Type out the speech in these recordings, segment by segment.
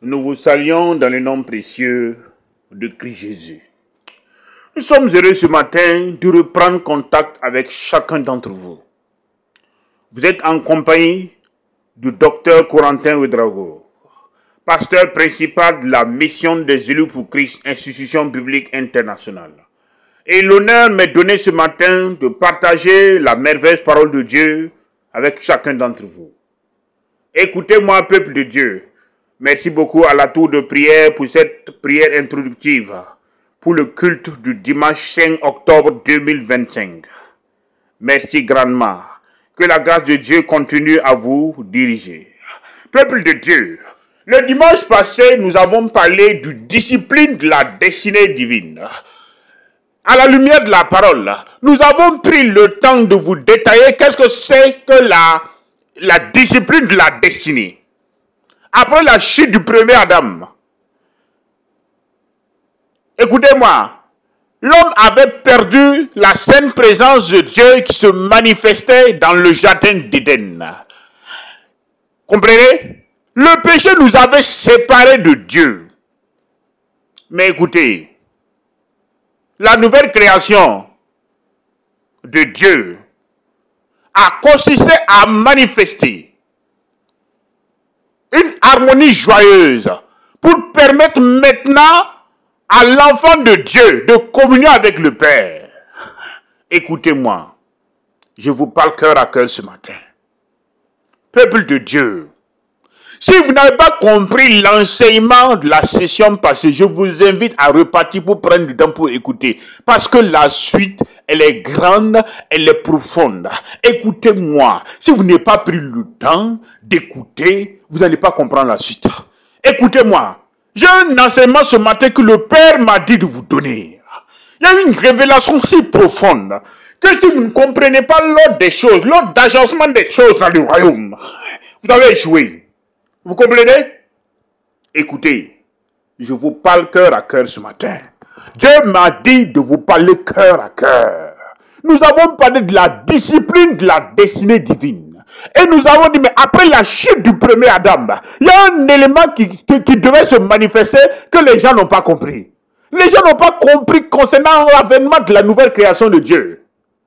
Nous vous saluons dans le nom précieux de Christ Jésus. Nous sommes heureux ce matin de reprendre contact avec chacun d'entre vous. Vous êtes en compagnie du docteur Corentin Ouedraogo, pasteur principal de la mission des élus pour Christ, institution biblique internationale. Et l'honneur m'est donné ce matin de partager la merveilleuse parole de Dieu avec chacun d'entre vous. Écoutez-moi, peuple de Dieu. Merci beaucoup à la tour de prière pour cette prière introductive pour le culte du dimanche 5 octobre 2025. Merci grandement. Que la grâce de Dieu continue à vous diriger. Peuple de Dieu, le dimanche passé, nous avons parlé du discipline de la destinée divine. À la lumière de la parole, nous avons pris le temps de vous détailler qu'est-ce que c'est que la discipline de la destinée. Après la chute du premier Adam, écoutez-moi, l'homme avait perdu la sainte présence de Dieu qui se manifestait dans le jardin d'Éden. Comprenez? Le péché nous avait séparés de Dieu. Mais écoutez, la nouvelle création de Dieu a consisté à manifester une harmonie joyeuse pour permettre maintenant à l'enfant de Dieu de communier avec le Père. Écoutez-moi, je vous parle cœur à cœur ce matin. Peuple de Dieu, si vous n'avez pas compris l'enseignement de la session passée, je vous invite à repartir pour prendre du temps pour écouter. Parce que la suite, elle est grande, elle est profonde. Écoutez-moi, si vous n'avez pas pris le temps d'écouter, vous n'allez pas comprendre la suite. Écoutez-moi, j'ai un enseignement ce matin que le Père m'a dit de vous donner. Il y a une révélation si profonde que si vous ne comprenez pas l'ordre des choses, l'ordre d'agencement des choses dans le royaume, vous avez échoué. Vous comprenez? Écoutez, je vous parle cœur à cœur ce matin. Dieu m'a dit de vous parler cœur à cœur. Nous avons parlé de la discipline de la destinée divine. Et nous avons dit, mais après la chute du premier Adam, il y a un élément qui devait se manifester que les gens n'ont pas compris. Les gens n'ont pas compris concernant l'avènement de la nouvelle création de Dieu.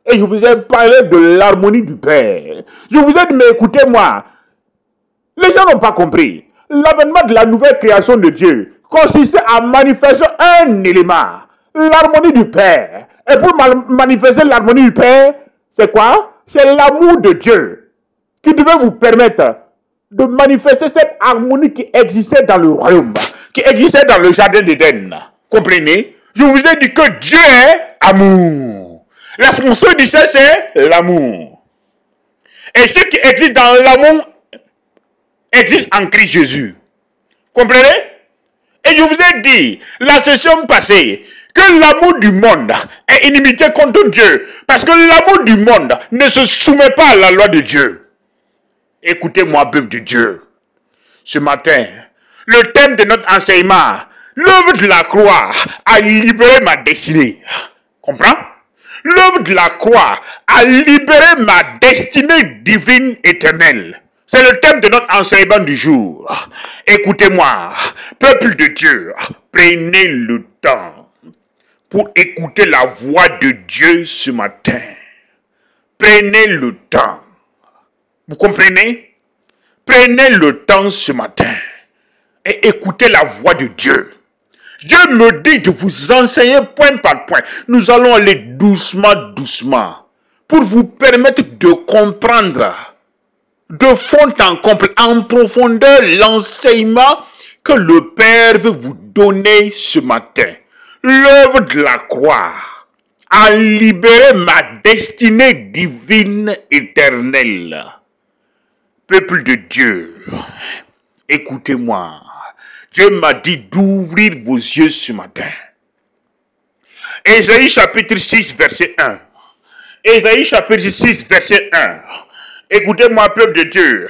Et je vous ai parlé de l'harmonie du Père. Je vous ai dit, mais écoutez-moi, les gens n'ont pas compris. L'avènement de la nouvelle création de Dieu consistait à manifester un élément, l'harmonie du Père. Et pour manifester l'harmonie du Père, c'est quoi? C'est l'amour de Dieu qui devait vous permettre de manifester cette harmonie qui existait dans le royaume, qui existait dans le jardin d'Éden. Comprenez? Je vous ai dit que Dieu est amour. La fonction du ciel, c'est l'amour. Et ce qui existe dans l'amour existe en Christ Jésus. Comprenez? Et je vous ai dit, la session passée, que l'amour du monde est inimité contre Dieu. Parce que l'amour du monde ne se soumet pas à la loi de Dieu. Écoutez-moi, peuple de Dieu. Ce matin, le thème de notre enseignement, l'œuvre de la croix a libéré ma destinée. Comprends? L'œuvre de la croix a libéré ma destinée divine éternelle. C'est le thème de notre enseignement du jour. Écoutez-moi, peuple de Dieu, prenez le temps pour écouter la voix de Dieu ce matin. Prenez le temps. Vous comprenez? Prenez le temps ce matin et écoutez la voix de Dieu. Dieu me dit de vous enseigner point par point. Nous allons aller doucement, doucement, pour vous permettre de comprendre de fond en comble, en profondeur, l'enseignement que le Père veut vous donner ce matin. L'œuvre de la croix a libéré ma destinée divine éternelle. Peuple de Dieu, écoutez-moi. Dieu m'a dit d'ouvrir vos yeux ce matin. Ésaïe chapitre 6, verset 1. Ésaïe chapitre 6, verset 1. Écoutez-moi, peuple de Dieu.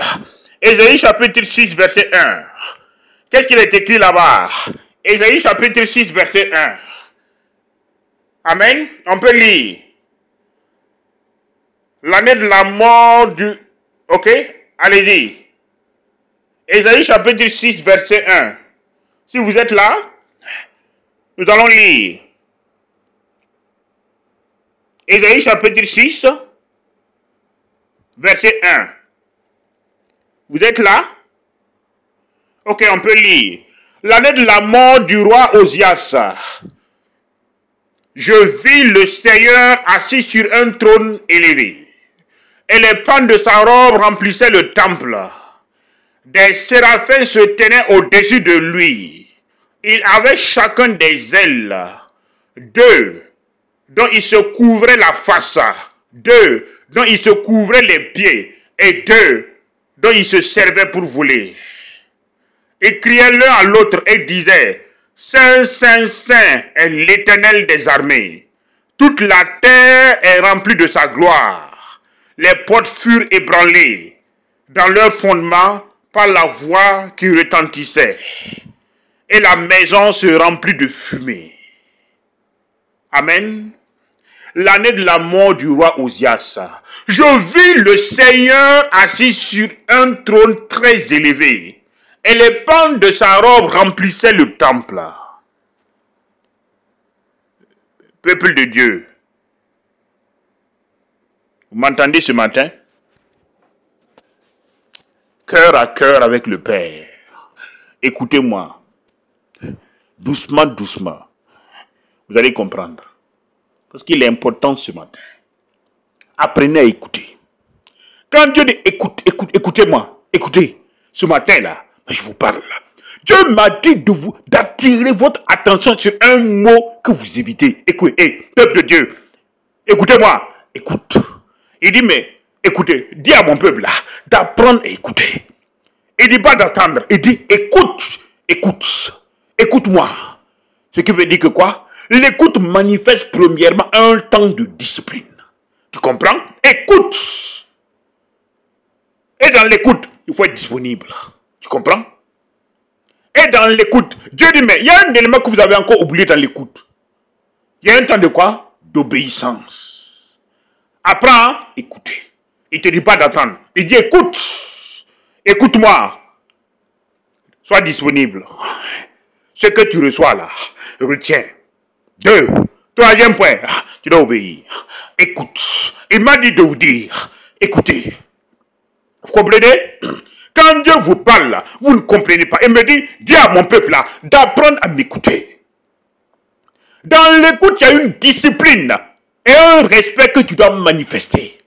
Ésaïe chapitre 6, verset 1. Qu'est-ce qu'il est écrit là-bas? Ésaïe chapitre 6, verset 1. Amen. On peut lire. L'année de la mort du... Ok? Allez-y. Ésaïe chapitre 6, verset 1. Si vous êtes là, nous allons lire Ésaïe chapitre 6, verset 1. Vous êtes là? Ok, on peut lire. L'année de la mort du roi Osias, je vis le Seigneur assis sur un trône élevé, et les pans de sa robe remplissaient le temple. Des séraphins se tenaient au-dessus de lui. Ils avaient chacun des ailes, 2 dont ils se couvraient la face, 2 dont ils se couvraient les pieds, et 2 dont ils se servaient pour voler. Ils criaient l'un à l'autre et disaient, Saint, Saint, Saint est l'Éternel des armées. Toute la terre est remplie de sa gloire. Les portes furent ébranlées dans leur fondement par la voix qui retentissait. Et la maison se remplit de fumée. Amen. L'année de la mort du roi Osias, je vis le Seigneur assis sur un trône très élevé, et les pans de sa robe remplissaient le temple. Peuple de Dieu, vous m'entendez ce matin? Cœur à cœur avec le Père. Écoutez-moi. Doucement, doucement. Vous allez comprendre. Parce qu'il est important ce matin. Apprenez à écouter. Quand Dieu dit écoutez-moi, écoutez, ce matin-là, je vous parle là. Dieu m'a dit d'attirer votre attention sur un mot que vous évitez. Écoutez, peuple de Dieu, écoutez-moi, écoute. Il dit, mais écoutez, dis à mon peuple là, d'apprendre à écouter. Il dit pas d'attendre, il dit écoute-moi. Ce qui veut dire que quoi? L'écoute manifeste premièrement un temps de discipline. Tu comprends? Écoute. Et dans l'écoute, il faut être disponible. Tu comprends? Et dans l'écoute, Dieu dit, mais il y a un élément que vous avez encore oublié dans l'écoute. Il y a un temps de quoi? D'obéissance. Apprends à écouter. Il ne te dit pas d'attendre. Il dit, écoute. Écoute-moi. Sois disponible. Ce que tu reçois là, retiens. 2. Troisième point, tu dois obéir. Écoute. Il m'a dit de vous dire, écoutez. Vous comprenez? Quand Dieu vous parle là, vous ne comprenez pas. Il me dit, dis à mon peuple là, d'apprendre à m'écouter. Dans l'écoute, il y a une discipline et un respect que tu dois manifester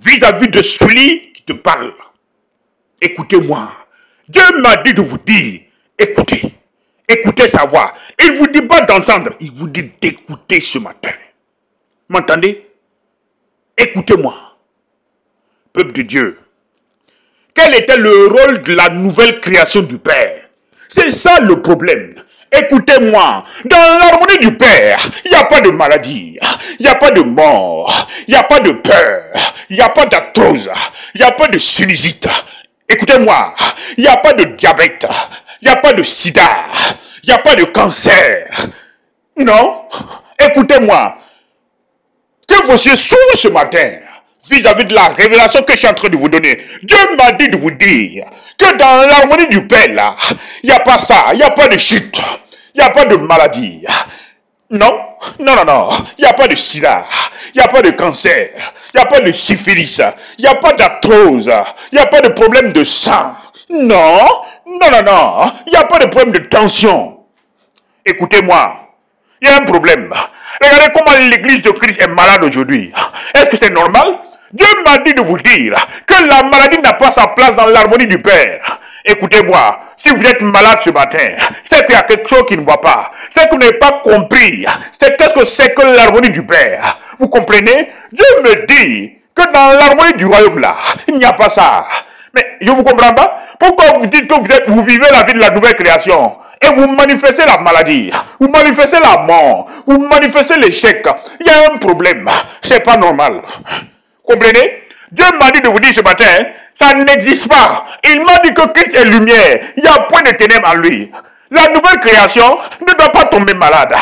vis-à-vis de celui qui te parle. Écoutez-moi. Dieu m'a dit de vous dire, écoutez. Écoutez sa voix. Il ne vous dit pas d'entendre, il vous dit d'écouter ce matin. M'entendez? Écoutez-moi. Peuple de Dieu. Quel était le rôle de la nouvelle création du Père? C'est ça le problème. Écoutez-moi, dans l'harmonie du Père, il n'y a pas de maladie, il n'y a pas de mort, il n'y a pas de peur, il n'y a pas d'arthrose, il n'y a pas de sinusite. Écoutez-moi, il n'y a pas de diabète, il n'y a pas de sida, il n'y a pas de cancer. Non, écoutez-moi, que vos yeux s'ouvrent ce matin vis-à-vis de la révélation que je suis en train de vous donner. Dieu m'a dit de vous dire que dans l'harmonie du Père, là, il n'y a pas ça, il n'y a pas de chute, il n'y a pas de maladie. Non, non, non, non, il n'y a pas de sida, il n'y a pas de cancer, il n'y a pas de syphilis, il n'y a pas d'arthrose, il n'y a pas de problème de sang. Non, non, non, non, il n'y a pas de problème de tension. Écoutez-moi, il y a un problème. Regardez comment l'église de Christ est malade aujourd'hui. Est-ce que c'est normal? Dieu m'a dit de vous dire que la maladie n'a pas sa place dans l'harmonie du Père. Écoutez-moi, si vous êtes malade ce matin, c'est qu'il y a quelque chose qui ne va pas. C'est que vous n'avez pas compris. C'est qu'est-ce que c'est que l'harmonie du Père. Vous comprenez? Dieu me dit que dans l'harmonie du royaume là, il n'y a pas ça. Mais je ne vous comprends pas. Pourquoi vous dites que vous vivez la vie de la nouvelle création et vous manifestez la maladie, vous manifestez la mort, vous manifestez l'échec? Il y a un problème. C'est pas normal. Comprenez? Dieu m'a dit de vous dire ce matin, ça n'existe pas. Il m'a dit que Christ est lumière. Il n'y a point de ténèbres en lui. La nouvelle création ne doit pas tomber malade.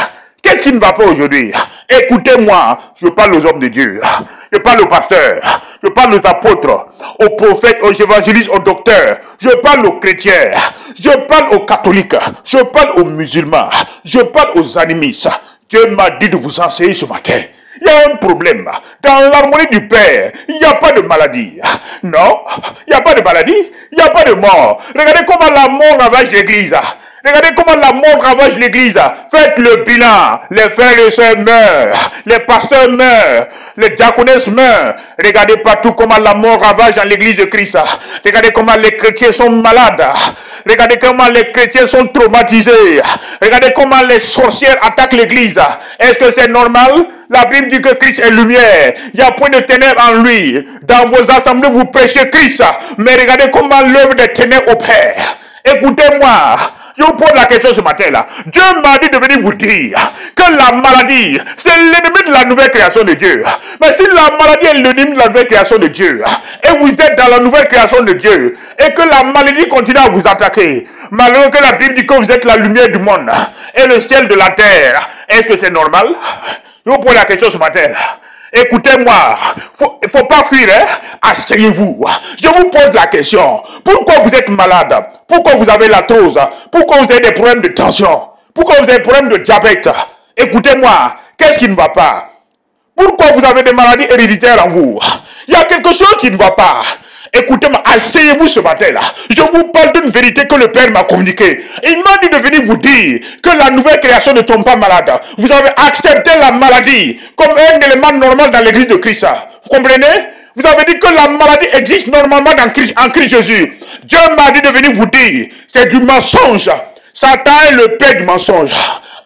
Qu'est-ce qui ne va pas aujourd'hui? Écoutez-moi, je parle aux hommes de Dieu, je parle aux pasteurs, je parle aux apôtres, aux prophètes, aux évangélistes, aux docteurs, je parle aux chrétiens, je parle aux catholiques, je parle aux musulmans, je parle aux animistes. Dieu m'a dit de vous enseigner ce matin. Il y a un problème. Dans l'harmonie du Père, il n'y a pas de maladie. Non, il n'y a pas de maladie, il n'y a pas de mort. Regardez comment la mort ravage l'église. Regardez comment la mort ravage l'église. Faites le bilan. Les frères et sœurs meurent. Les pasteurs meurent. Les diaconesses meurent. Regardez partout comment la mort ravage dans l'église de Christ. Regardez comment les chrétiens sont malades. Regardez comment les chrétiens sont traumatisés. Regardez comment les sorcières attaquent l'église. Est-ce que c'est normal? La Bible dit que Christ est lumière. Il n'y a point de ténèbres en lui. Dans vos assemblées, vous prêchez Christ. Mais regardez comment l'œuvre des ténèbres opère. Écoutez-moi. Je vous pose la question ce matin-là. Dieu m'a dit de venir vous dire que la maladie, c'est l'ennemi de la nouvelle création de Dieu. Mais si la maladie est l'ennemi de la nouvelle création de Dieu, et vous êtes dans la nouvelle création de Dieu, et que la maladie continue à vous attaquer, malgré que la Bible dit que vous êtes la lumière du monde, et le ciel de la terre, est-ce que c'est normal? Je vous pose la question ce matin. Écoutez-moi, faut pas fuir, hein? Asseyez-vous. Je vous pose la question. Pourquoi vous êtes malade? Pourquoi vous avez l'arthrose? Pourquoi vous avez des problèmes de tension? Pourquoi vous avez des problèmes de diabète? Écoutez-moi, qu'est-ce qui ne va pas? Pourquoi vous avez des maladies héréditaires en vous? Il y a quelque chose qui ne va pas. Écoutez-moi, asseyez-vous ce matin-là. Je vous parle d'une vérité que le Père m'a communiquée. Il m'a dit de venir vous dire que la nouvelle création ne tombe pas malade. Vous avez accepté la maladie comme un élément normal dans l'église de Christ. Vous comprenez? Vous avez dit que la maladie existe normalement en Christ Jésus. Dieu m'a dit de venir vous dire, c'est du mensonge. Satan est le père du mensonge.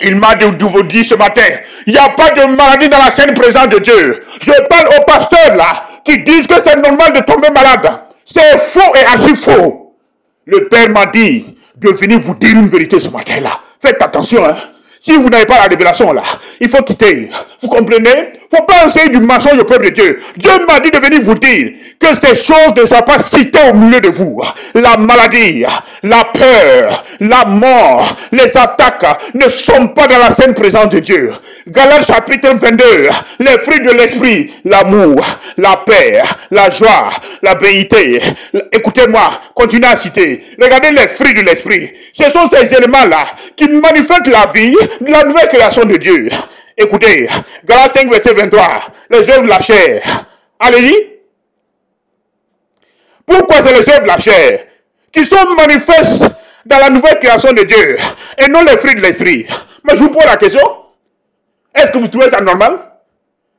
Il m'a dit de vous dire ce matin, il n'y a pas de maladie dans la sainte présence de Dieu. Je parle aux pasteurs là, qui disent que c'est normal de tomber malade. C'est faux et archi faux. Le Père m'a dit de venir vous dire une vérité ce matin là. Faites attention, hein. Si vous n'avez pas la révélation là, il faut quitter. Vous comprenez? Faut pas enseigner du mensonge au peuple de Dieu. Dieu m'a dit de venir vous dire que ces choses ne soient pas citées au milieu de vous. La maladie, la peur, la mort, les attaques ne sont pas dans la sainte présence de Dieu. Galates chapitre 22, les fruits de l'esprit, l'amour, la paix, la joie, la béité. Écoutez-moi, continuez à citer. Regardez les fruits de l'esprit. Ce sont ces éléments-là qui manifestent la vie de la nouvelle création de Dieu. Écoutez, Galates 5, verset 23, les œuvres de la chair. Allez-y. Pourquoi c'est les œuvres de la chair qui sont manifestes dans la nouvelle création de Dieu et non les fruits de l'esprit? Mais je vous pose la question. Est-ce que vous trouvez ça normal?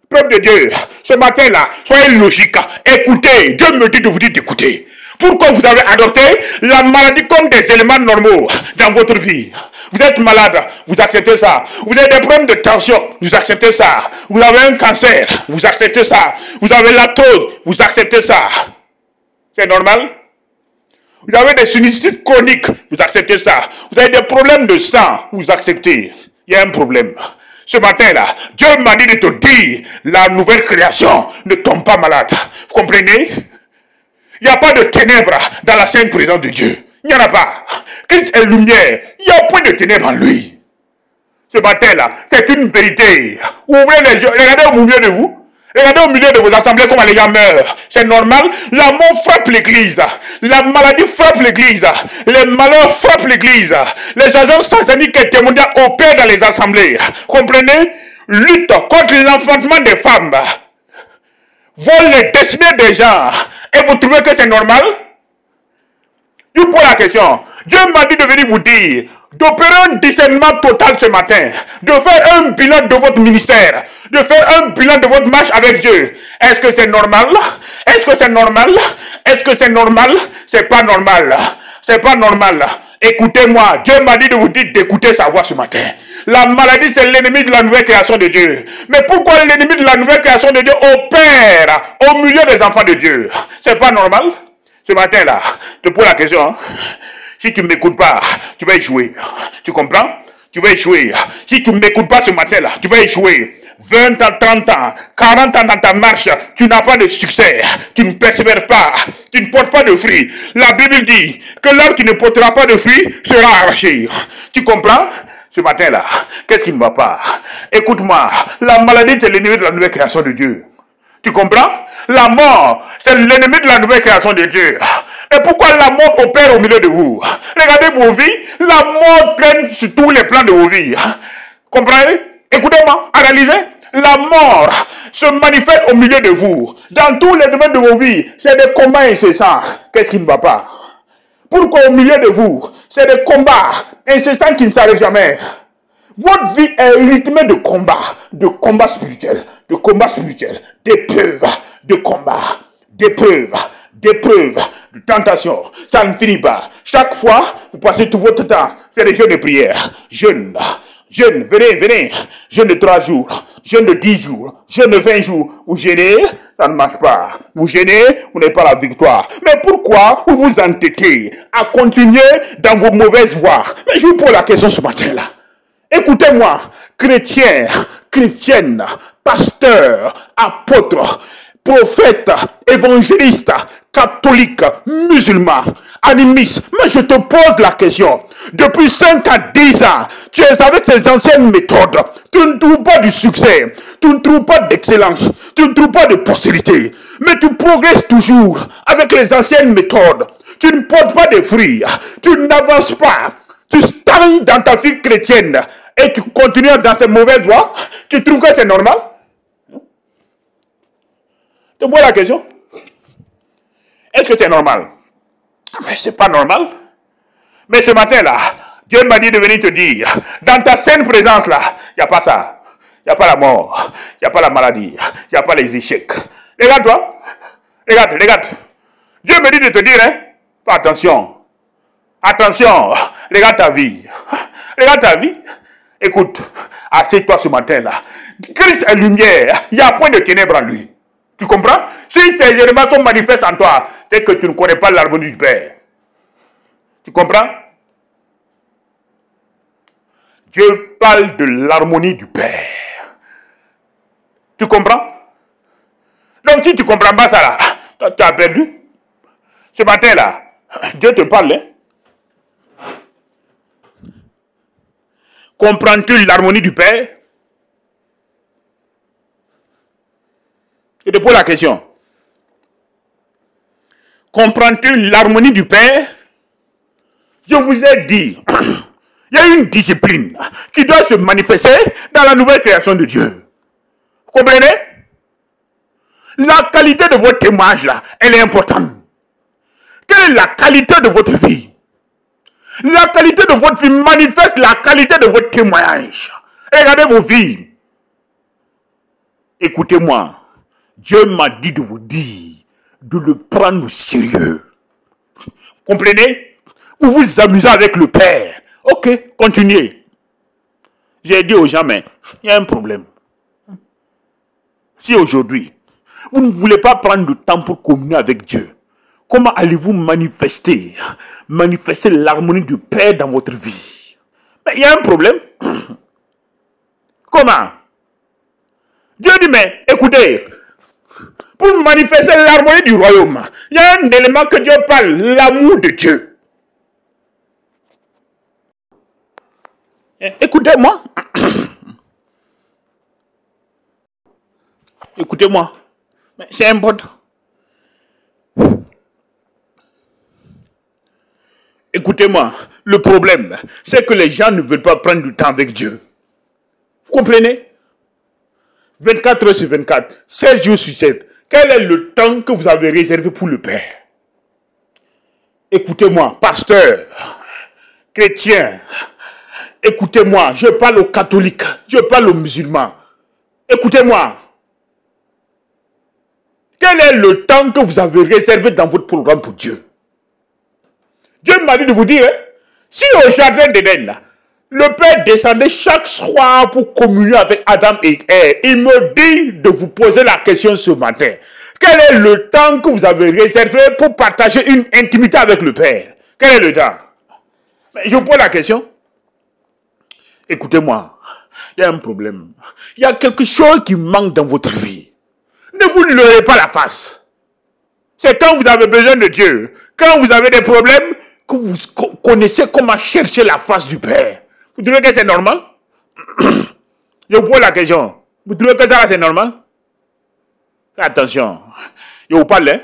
Peuple de Dieu, ce matin-là, soyez logique. Écoutez, Dieu me dit de vous dire d'écouter. Pourquoi vous avez adopté la maladie comme des éléments normaux dans votre vie? Vous êtes malade, vous acceptez ça. Vous avez des problèmes de tension, vous acceptez ça. Vous avez un cancer, vous acceptez ça. Vous avez l'arthrose, vous acceptez ça. C'est normal? Vous avez des sinusites chroniques, vous acceptez ça. Vous avez des problèmes de sang, vous acceptez. Il y a un problème. Ce matin-là, Dieu m'a dit de te dire, la nouvelle création ne tombe pas malade. Vous comprenez? Il n'y a pas de ténèbres dans la sainte présence de Dieu. Il n'y en a pas. Christ est lumière. Il n'y a point de ténèbres en lui. Ce matin-là, c'est une vérité. Ouvrez les yeux. Regardez au milieu de vous. Regardez au milieu de vos assemblées comment les gens meurent. C'est normal. La mort frappe l'église. La maladie frappe l'église. Les malheurs frappent l'église. Les agents sataniques et démoniaques opèrent dans les assemblées. Comprenez? Lutte contre l'enfantement des femmes. Vole les destinées des gens. Et vous trouvez que c'est normal? Je vous pose la question. Dieu m'a dit de venir vous dire, d'opérer un discernement total ce matin, de faire un bilan de votre ministère, de faire un bilan de votre marche avec Dieu. Est-ce que c'est normal? Est-ce que c'est normal? Est-ce que c'est normal? C'est pas normal. C'est pas normal. Écoutez-moi, Dieu m'a dit de vous dire d'écouter sa voix ce matin. La maladie, c'est l'ennemi de la nouvelle création de Dieu. Mais pourquoi l'ennemi de la nouvelle création de Dieu opère au milieu des enfants de Dieu? C'est pas normal? Ce matin-là, je te pose la question. Hein? Si tu ne m'écoutes pas, tu vas échouer. Tu comprends? Tu vas échouer. Si tu ne m'écoutes pas ce matin-là, tu vas échouer. 20 ans, 30 ans, 40 ans dans ta marche, tu n'as pas de succès. Tu ne persévères pas. Tu ne portes pas de fruits. La Bible dit que l'arbre qui ne portera pas de fruits sera arraché. Tu comprends? ce matin-là, qu'est-ce qui ne va pas? Écoute-moi, la maladie c'est l'ennemi de la nouvelle création de Dieu. Tu comprends? La mort, c'est l'ennemi de la nouvelle création de Dieu. Et pourquoi la mort opère au milieu de vous? Regardez vos vies, la mort traîne sur tous les plans de vos vies. Comprenez? Écoutez-moi, analysez. La mort se manifeste au milieu de vous. Dans tous les domaines de vos vies, c'est des combats incessants. Qu'est-ce qui ne va pas? Pourquoi au milieu de vous, c'est des combats incessants qui ne s'arrêtent jamais. Votre vie est rythmée de combats spirituels, d'épreuves, de combats, d'épreuves, de tentations. Ça ne finit pas. Chaque fois, vous passez tout votre temps. C'est des jeûnes de prière. Jeûne, venez. Jeûne de 3 jours, jeûne de 10 jours, jeûne de 20 jours. Vous gênez, ça ne marche pas. Vous gênez, vous n'avez pas la victoire. Mais pourquoi vous vous entêtez à continuer dans vos mauvaises voies? Mais je vous pose la question ce matin-là. Écoutez-moi, chrétiens, chrétiennes, pasteurs, apôtres, prophètes, évangélistes, catholiques, musulmans, animistes. Mais je te pose la question. Depuis 5 à 10 ans, tu es avec tes anciennes méthodes. Tu ne trouves pas du succès. Tu ne trouves pas d'excellence. Tu ne trouves pas de postérité. Mais tu progresses toujours avec les anciennes méthodes. Tu ne portes pas de fruits. Tu n'avances pas. Tu stagnes dans ta vie chrétienne et tu continues dans ces mauvaises voies. Tu trouves que c'est normal? Je te pose la question. Est-ce que c'est normal? Mais c'est pas normal. Mais ce matin-là, Dieu m'a dit de venir te dire, dans ta sainte présence là, il n'y a pas ça. Il n'y a pas la mort. Il n'y a pas la maladie. Il n'y a pas les échecs. Regarde-toi. Regarde. Dieu me dit de te dire, hein, fais attention. Attention. Regarde ta vie. Écoute, assieds-toi ce matin-là. Christ est lumière. Il n'y a point de ténèbres en lui. Tu comprends? Si ces éléments sont manifestes en toi, c'est que tu ne connais pas l'harmonie du Père. Tu comprends? Dieu parle de l'harmonie du Père. Tu comprends? Donc si tu ne comprends pas ça là, tu as perdu. Ce matin-là, Dieu te parle. Hein? Comprends-tu l'harmonie du Père? Je te pose la question. Comprends-tu l'harmonie du Père? Je vous ai dit, il y a une discipline qui doit se manifester dans la nouvelle création de Dieu. Vous comprenez? La qualité de votre témoignage là, elle est importante. Quelle est la qualité de votre vie? La qualité de votre vie manifeste la qualité de votre témoignage. Regardez vos vies. Écoutez-moi. Dieu m'a dit de vous dire de le prendre au sérieux. Vous comprenez? Vous vous amusez avec le Père. Ok, continuez. J'ai dit aux gens, mais il y a un problème. Si aujourd'hui, vous ne voulez pas prendre le temps pour communier avec Dieu, comment allez-vous manifester l'harmonie du Père dans votre vie? Mais il y a un problème. Comment? Dieu dit, mais écoutez, pour manifester l'harmonie du royaume, il y a un élément que Dieu parle, l'amour de Dieu. Écoutez-moi. Écoutez-moi. C'est important. Écoutez-moi. Le problème, c'est que les gens ne veulent pas prendre du temps avec Dieu. Vous comprenez? 24 heures sur 24, 7 jours sur 7. Quel est le temps que vous avez réservé pour le Père? Écoutez-moi, pasteur, chrétien, écoutez-moi, je parle aux catholiques, je parle aux musulmans. Écoutez-moi. Quel est le temps que vous avez réservé dans votre programme pour Dieu? Dieu m'a dit de vous dire, si au jardin d'Éden, le Père descendait chaque soir pour communier avec Adam et Ève, il me dit de vous poser la question ce matin. Quel est le temps que vous avez réservé pour partager une intimité avec le Père? Quel est le temps? Je vous pose la question. Écoutez-moi, il y a un problème. Il y a quelque chose qui manque dans votre vie. Ne vous leurrez pas la face. C'est quand vous avez besoin de Dieu, quand vous avez des problèmes, que vous connaissez comment chercher la face du Père. Vous trouvez que c'est normal? Je vous pose la question. Vous trouvez que ça c'est normal? Attention. Je vous parle, hein?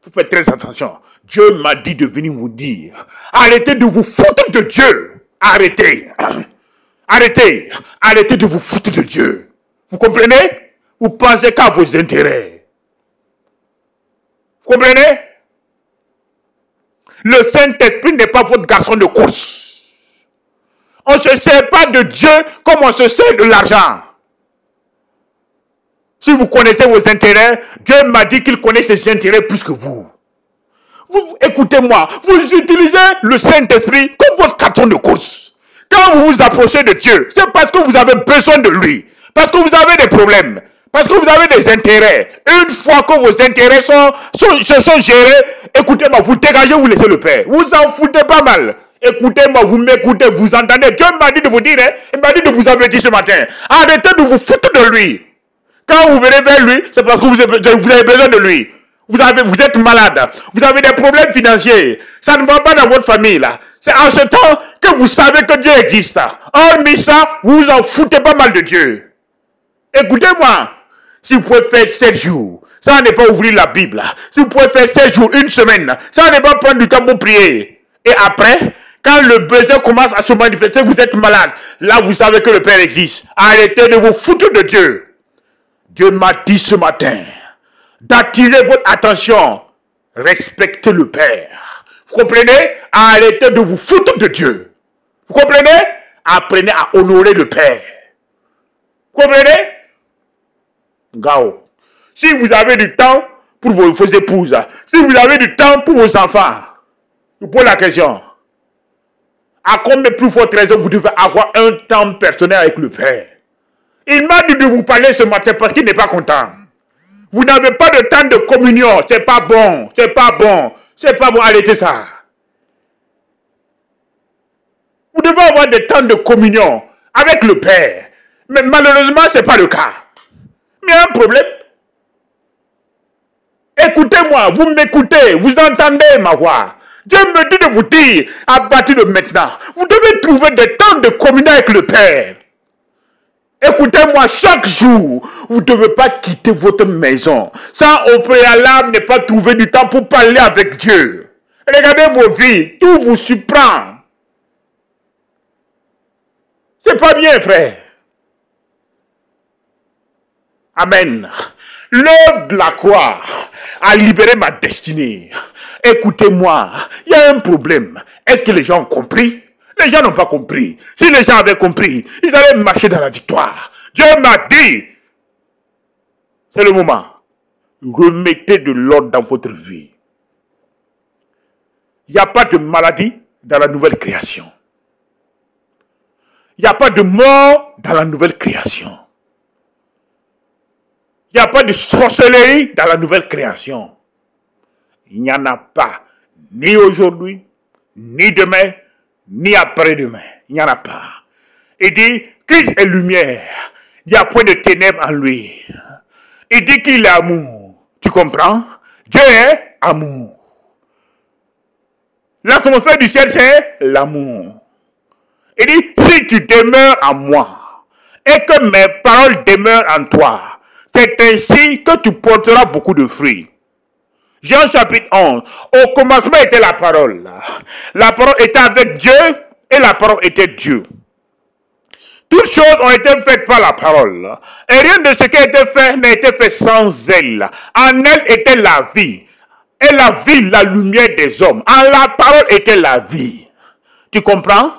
Vous faites très attention. Dieu m'a dit de venir vous dire. Arrêtez de vous foutre de Dieu. Arrêtez. Arrêtez. Arrêtez de vous foutre de Dieu. Vous comprenez? Vous pensez qu'à vos intérêts. Vous comprenez? Le Saint-Esprit n'est pas votre garçon de course. On ne se sert pas de Dieu comme on se sert de l'argent. Si vous connaissez vos intérêts, Dieu m'a dit qu'il connaît ses intérêts plus que vous. Écoutez-moi, vous utilisez le Saint-Esprit comme votre carton de course. Quand vous vous approchez de Dieu, c'est parce que vous avez besoin de lui. Parce que vous avez des problèmes. Parce que vous avez des intérêts. Une fois que vos intérêts sont gérés, écoutez-moi, vous dégagez, vous laissez le Père. Vous en foutez pas mal. Écoutez-moi, vous m'écoutez, vous entendez. Dieu m'a dit de vous dire, hein, il m'a dit de vous avertir ce matin. Arrêtez de vous foutre de lui. Quand vous venez vers lui, c'est parce que vous avez besoin de lui. Vous êtes malade. Vous avez des problèmes financiers. Ça ne va pas dans votre famille, là. C'est en ce temps que vous savez que Dieu existe. Hormis ça, vous vous en foutez pas mal de Dieu. Écoutez-moi. Si vous pouvez faire 7 jours, ça n'est pas ouvrir la Bible. Si vous pouvez faire 7 jours, une semaine, ça n'est pas prendre du temps pour prier. Et après, quand le besoin commence à se manifester, vous êtes malade. Là, vous savez que le Père existe. Arrêtez de vous foutre de Dieu. Dieu m'a dit ce matin d'attirer votre attention. Respectez le Père. Vous comprenez? Arrêtez de vous foutre de Dieu. Vous comprenez? Apprenez à honorer le Père. Vous comprenez? Gao. Si vous avez du temps pour vos épouses, si vous avez du temps pour vos enfants, je vous pose la question. À combien plus forte raison vous devez avoir un temps personnel avec le Père? Il m'a dit de vous parler ce matin parce qu'il n'est pas content. Vous n'avez pas de temps de communion. C'est pas bon. C'est pas bon. C'est pas bon. Arrêtez ça. Vous devez avoir des temps de communion avec le Père. Mais malheureusement, ce n'est pas le cas. Mais il y a un problème. Écoutez-moi. Vous m'écoutez. Vous entendez ma voix. Dieu me dit de vous dire, à partir de maintenant, vous devez trouver des temps de communion avec le Père. Écoutez-moi, chaque jour, vous ne devez pas quitter votre maison sans au préalable ne pas trouver du temps pour parler avec Dieu. Regardez vos vies, tout vous surprend. C'est pas bien, frère. Amen. L'œuvre de la croix a libéré ma destinée. Écoutez-moi, il y a un problème. Est-ce que les gens ont compris? Les gens n'ont pas compris. Si les gens avaient compris, ils allaient marcher dans la victoire. Dieu m'a dit, c'est le moment. Remettez de l'ordre dans votre vie. Il n'y a pas de maladie dans la nouvelle création. Il n'y a pas de mort dans la nouvelle création. Il n'y a pas de sorcellerie dans la nouvelle création. Il n'y en a pas, ni aujourd'hui, ni demain, ni après-demain. Il n'y en a pas. Il dit, Christ est lumière. Il n'y a point de ténèbres en lui. Il dit qu'il est amour. Tu comprends? Dieu est amour. L'atmosphère du ciel, c'est l'amour. Il dit, si tu demeures en moi, et que mes paroles demeurent en toi, c'est ainsi que tu porteras beaucoup de fruits. Jean chapitre 11. Au commencement était la parole. La parole était avec Dieu et la parole était Dieu. Toutes choses ont été faites par la parole. Et rien de ce qui a été fait n'a été fait sans elle. En elle était la vie. Et la vie, la lumière des hommes. En la parole était la vie. Tu comprends?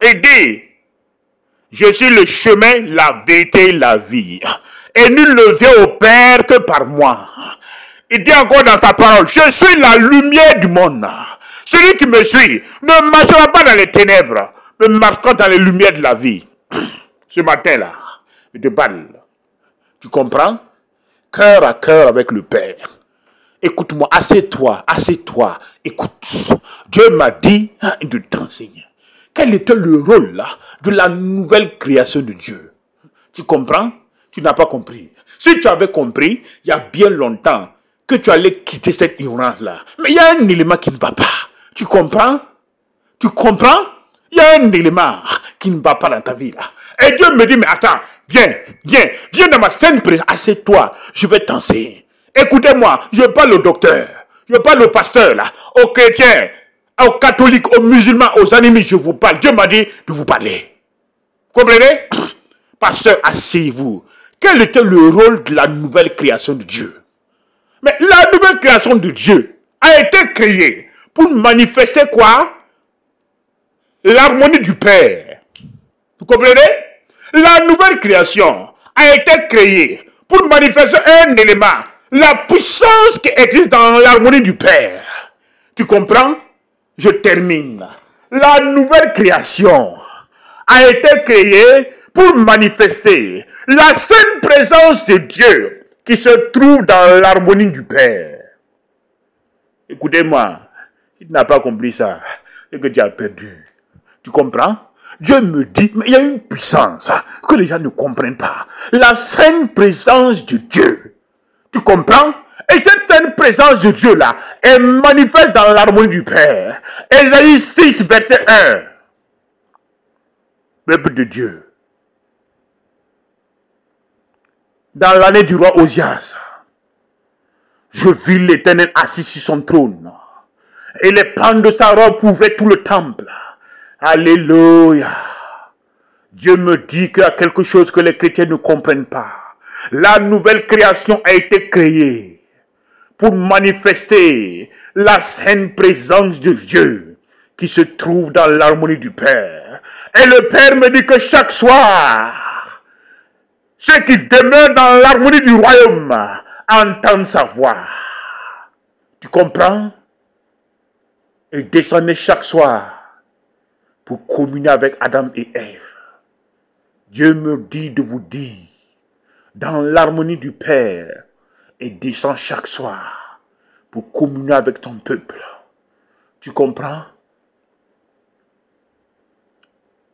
Il dit, je suis le chemin, la vérité, la vie. Et nul ne vient au Père que par moi. Il dit encore dans sa parole, je suis la lumière du monde. Celui qui me suit ne marchera pas dans les ténèbres, mais marchera dans les lumières de la vie. Ce matin-là, je te parle. Tu comprends? Cœur à cœur avec le Père. Écoute-moi, assieds-toi, écoute. Dieu m'a dit de t'enseigner. Quel était le rôle là de la nouvelle création de Dieu? Tu comprends? Tu n'as pas compris. Si tu avais compris, il y a bien longtemps que tu allais quitter cette ignorance-là. Mais il y a un élément qui ne va pas. Tu comprends? Tu comprends? Il y a un élément qui ne va pas dans ta vie là. Et Dieu me dit, mais attends, viens dans ma sainte présence, assieds-toi, je vais t'enseigner. Écoutez-moi, je parle au docteur, je parle au pasteur là, aux chrétiens, aux catholiques, aux musulmans, aux animés, je vous parle. Dieu m'a dit de vous parler. Comprenez? Pasteur, asseyez-vous. Quel était le rôle de la nouvelle création de Dieu? Mais la nouvelle création de Dieu a été créée pour manifester quoi? L'harmonie du Père. Vous comprenez? La nouvelle création a été créée pour manifester un élément, la puissance qui existe dans l'harmonie du Père. Tu comprends? Je termine. La nouvelle création a été créée pour manifester la sainte présence de Dieu qui se trouve dans l'harmonie du Père. Écoutez-moi, si tu n'as pas compris ça, c'est que tu as perdu. Tu comprends? Dieu me dit, mais il y a une puissance que les gens ne comprennent pas. La sainte présence de Dieu. Tu comprends? Et cette sainte présence de Dieu-là est manifeste dans l'harmonie du Père. Ésaïe 6, verset 1. Peuple de Dieu. Dans l'année du roi Osias, je vis l'Éternel assis sur son trône. Et les pans de sa robe couvraient tout le temple. Alléluia. Dieu me dit qu'il y a quelque chose que les chrétiens ne comprennent pas. La nouvelle création a été créée pour manifester la sainte présence de Dieu qui se trouve dans l'harmonie du Père. Et le Père me dit que chaque soir, ceux qui demeurent dans l'harmonie du royaume entendent sa voix. Tu comprends? Et descendez chaque soir pour communier avec Adam et Ève. Dieu me dit de vous dire, dans l'harmonie du Père, et descend chaque soir pour communier avec ton peuple. Tu comprends?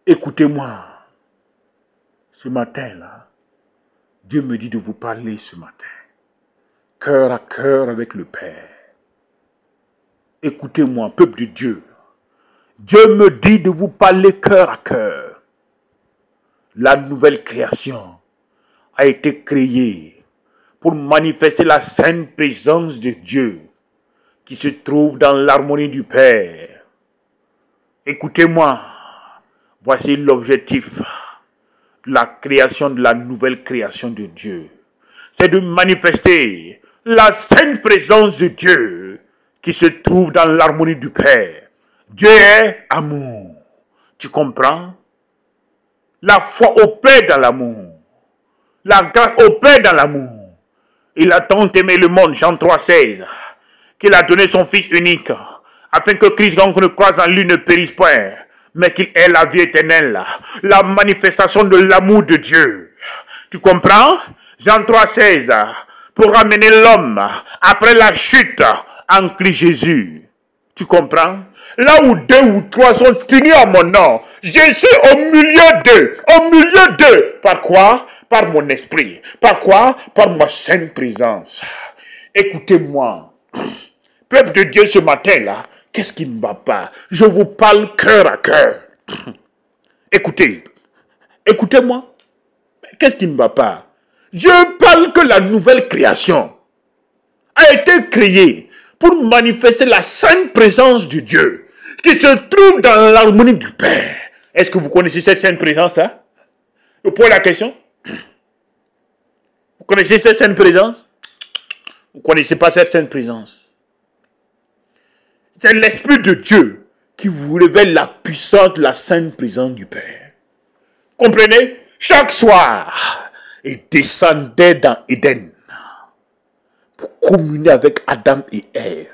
Écoutez-moi. Ce matin-là, Dieu me dit de vous parler ce matin. Cœur à cœur avec le Père. Écoutez-moi, peuple de Dieu. Dieu me dit de vous parler cœur à cœur. La nouvelle création a été créée pour manifester la sainte présence de Dieu qui se trouve dans l'harmonie du Père. Écoutez-moi, voici l'objectif de la création de la nouvelle création de Dieu. C'est de manifester la sainte présence de Dieu qui se trouve dans l'harmonie du Père. Dieu est amour. Tu comprends? La foi opère dans l'amour. La grâce opère dans l'amour. Il a tant aimé le monde, Jean 3,16, qu'il a donné son Fils unique, afin que Christ ne croise en lui ne périsse point, mais qu'il ait la vie éternelle, la manifestation de l'amour de Dieu. Tu comprends? Jean 3,16, pour ramener l'homme après la chute en Christ Jésus. Tu comprends? Là où 2 ou 3 sont unis à mon nom, je suis au milieu d'eux. Au milieu d'eux. Par quoi? Par mon esprit. Par quoi? Par ma sainte présence. Écoutez-moi. Peuple de Dieu, ce matin-là, qu'est-ce qui ne va pas? Je vous parle cœur à cœur. Écoutez. Écoutez-moi. Qu'est-ce qui ne va pas? Je parle que la nouvelle création a été créée pour manifester la sainte présence de Dieu qui se trouve dans l'harmonie du Père. Est-ce que vous connaissez cette sainte présence-là? Je pose la question. Vous connaissez cette sainte présence? Vous ne connaissez pas cette sainte présence. C'est l'Esprit de Dieu qui vous révèle la puissance de la sainte présence du Père. Comprenez? Chaque soir, il descendait dans Éden pour communier avec Adam et Ève.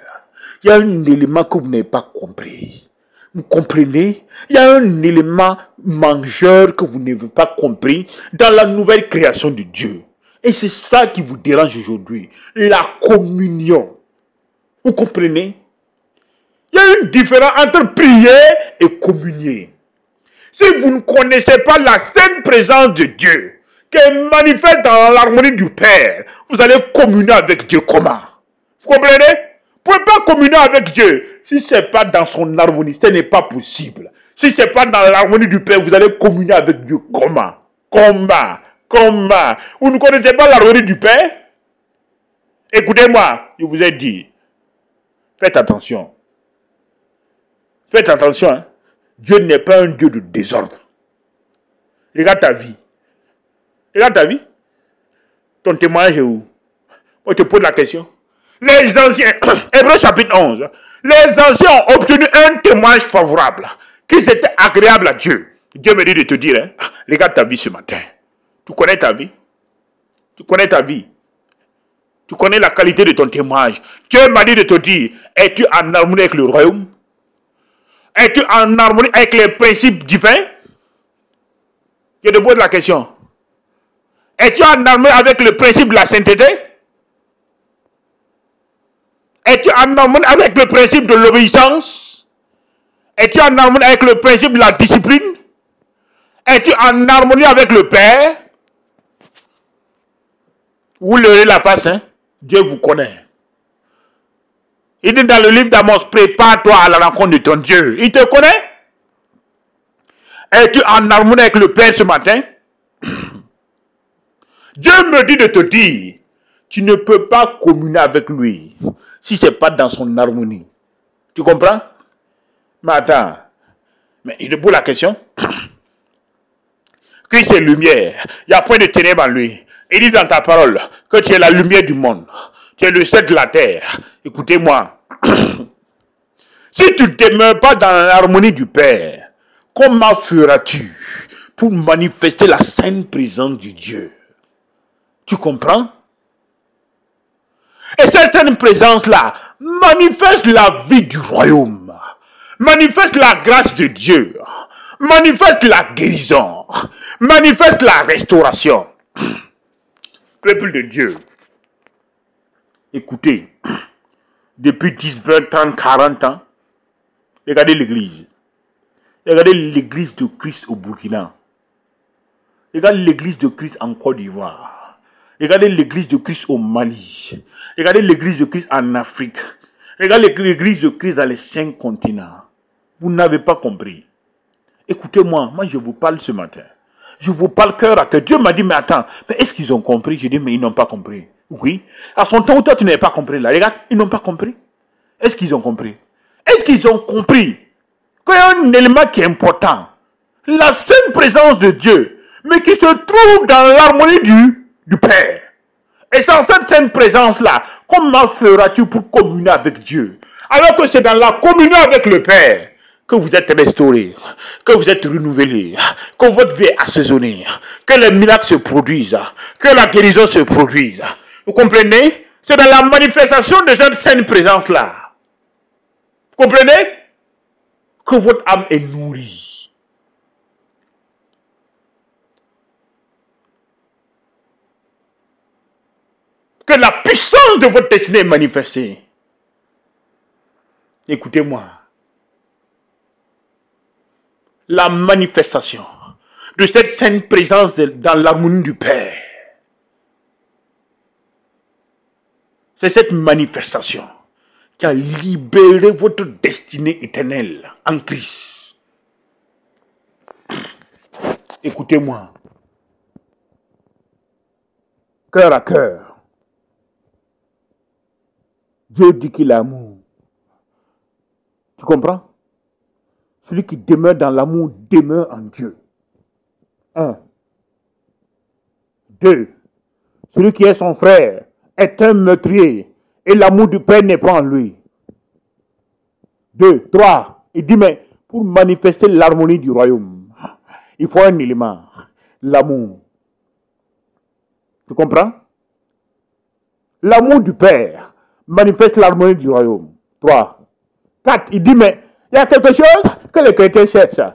Il y a un élément que vous n'avez pas compris. Vous comprenez? Il y a un élément mangeur que vous n'avez pas compris dans la nouvelle création de Dieu. Et c'est ça qui vous dérange aujourd'hui. La communion. Vous comprenez? Il y a une différence entre prier et communier. Si vous ne connaissez pas la sainte présence de Dieu, qui est manifeste dans l'harmonie du Père, vous allez communier avec Dieu comment? Vous comprenez? Vous ne pouvez pas communier avec Dieu Si ce n'est pas dans son harmonie, ce n'est pas possible. Si ce n'est pas dans l'harmonie du Père, vous allez communier avec Dieu. Comment? Comment? Vous ne connaissez pas l'harmonie du Père? Écoutez-moi, je vous ai dit. Faites attention. Faites attention. Hein. Dieu n'est pas un Dieu de désordre. Regarde ta vie. Regarde ta vie. Ton témoignage est où? Moi, je te pose la question. Les anciens, Hébreux chapitre 11, les anciens ont obtenu un témoignage favorable, qu'ils étaient agréables à Dieu. Dieu me dit de te dire, hein, regarde ta vie ce matin. Tu connais ta vie? Tu connais ta vie? Tu connais la qualité de ton témoignage? Dieu m'a dit de te dire, es-tu en harmonie avec le royaume? Es-tu en harmonie avec les principes divins? Je te pose la question. Es-tu en harmonie avec le principe de la sainteté? Es-tu en harmonie avec le principe de l'obéissance? Es-tu en harmonie avec le principe de la discipline? Es-tu en harmonie avec le Père? Vous leurrez la face, hein? Dieu vous connaît. Il dit dans le livre d'Amos, prépare-toi à la rencontre de ton Dieu. Il te connaît? Es-tu en harmonie avec le Père ce matin? Dieu me dit de te dire, tu ne peux pas communier avec lui si ce n'est pas dans son harmonie. Tu comprends? Mais attends, mais je te pose la question. Christ est lumière, il n'y a point de ténèbres en lui. Il dit dans ta parole que tu es la lumière du monde, tu es le sel de la terre. Écoutez-moi, si tu ne demeures pas dans l'harmonie du Père, comment feras-tu pour manifester la sainte présence de Dieu? Tu comprends? Et cette sainte présence-là manifeste la vie du royaume, manifeste la grâce de Dieu, manifeste la guérison, manifeste la restauration. Peuple de Dieu, écoutez, depuis 10, 20 ans, 40 ans, regardez l'église. Regardez l'église de Christ au Burkina. Regardez l'église de Christ en Côte d'Ivoire. Regardez l'église de Christ au Mali. Regardez l'église de Christ en Afrique. Regardez l'église de Christ dans les 5 continents. Vous n'avez pas compris. Écoutez-moi, moi je vous parle ce matin. Je vous parle cœur à cœur. Dieu m'a dit, mais attends, mais est-ce qu'ils ont compris? Je dis, mais ils n'ont pas compris. Oui. À son temps où toi tu n'avais pas compris là. Regarde, ils n'ont pas compris. Est-ce qu'ils ont compris? Est-ce qu'ils ont compris qu'il y a un élément qui est important? La sainte présence de Dieu, mais qui se trouve dans l'harmonie du Père. Et sans cette sainte présence-là, comment feras-tu pour communier avec Dieu? Alors que c'est dans la communion avec le Père que vous êtes restauré, que vous êtes renouvelé, que votre vie est assaisonnée, que les miracles se produisent, que la guérison se produise. Vous comprenez? C'est dans la manifestation de cette sainte présence-là. Vous comprenez? Que votre âme est nourrie. Que la puissance de votre destinée est manifestée. Écoutez-moi. La manifestation de cette sainte présence dans l'harmonie du Père. C'est cette manifestation qui a libéré votre destinée éternelle en Christ. Écoutez-moi. Cœur à cœur. Dieu dit qu'il est amour. Tu comprends? Celui qui demeure dans l'amour demeure en Dieu. 1. 2. Celui qui est son frère est un meurtrier et l'amour du Père n'est pas en lui. 2. 3. Il dit, mais pour manifester l'harmonie du royaume, il faut un élément, l'amour. Tu comprends? L'amour du Père manifeste l'harmonie du royaume. 3. 4. Il dit, mais il y a quelque chose que les chrétiens cherchent.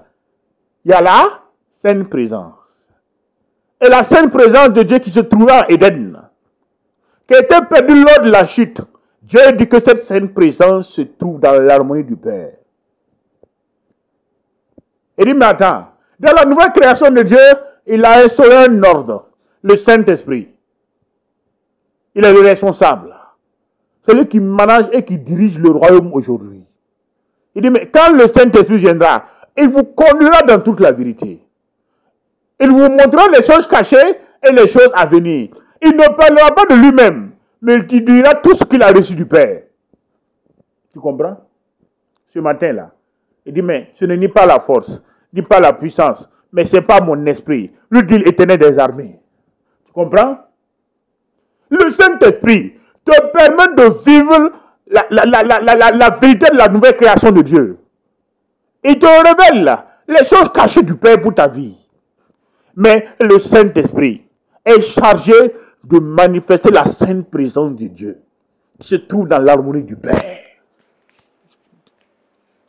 Il y a la sainte présence. Et la sainte présence de Dieu qui se trouvait en Éden, qui était perdue lors de la chute. Dieu dit que cette sainte présence se trouve dans l'harmonie du Père. Il dit, mais attends, dans la nouvelle création de Dieu, il a instauré un ordre, le Saint-Esprit. Il est le responsable. Celui qui manage et qui dirige le royaume aujourd'hui. Il dit, mais quand le Saint-Esprit viendra, il vous conduira dans toute la vérité. Il vous montrera les choses cachées et les choses à venir. Il ne parlera pas de lui-même, mais il te dira tout ce qu'il a reçu du Père. Tu comprends? Ce matin-là, il dit, mais ce n'est ni pas la force, ni pas la puissance, mais ce n'est pas mon esprit. Lui dit l'Éternel des armées. Tu comprends? Le Saint-Esprit te permet de vivre la vérité de la nouvelle création de Dieu. Il te révèle les choses cachées du Père pour ta vie. Mais le Saint-Esprit est chargé de manifester la sainte présence de Dieu qui se trouve dans l'harmonie du Père.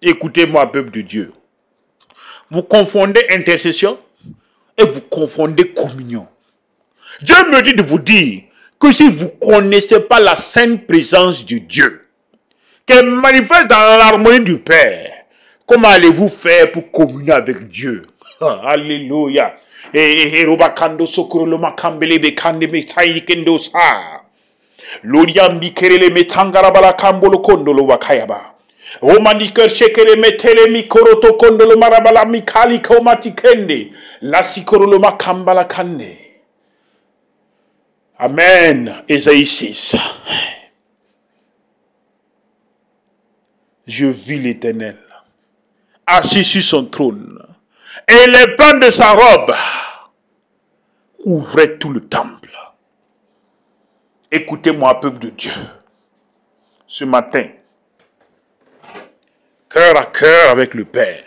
Écoutez-moi, peuple de Dieu. Vous confondez intercession et vous confondez communion. Dieu me dit de vous dire que si vous ne connaissez pas la sainte présence de Dieu, qu'elle manifeste dans l'harmonie du Père, comment allez-vous faire pour communier avec Dieu? Alléluia. Romaniker shekere metele mikoroto kondolo marabala mikali komati kende la sikorolo makambala kande. Amen. Ésaïe 6. Je vis l'Éternel assis sur son trône et les pans de sa robe ouvraient tout le temple. Écoutez-moi, peuple de Dieu, ce matin, cœur à cœur avec le Père.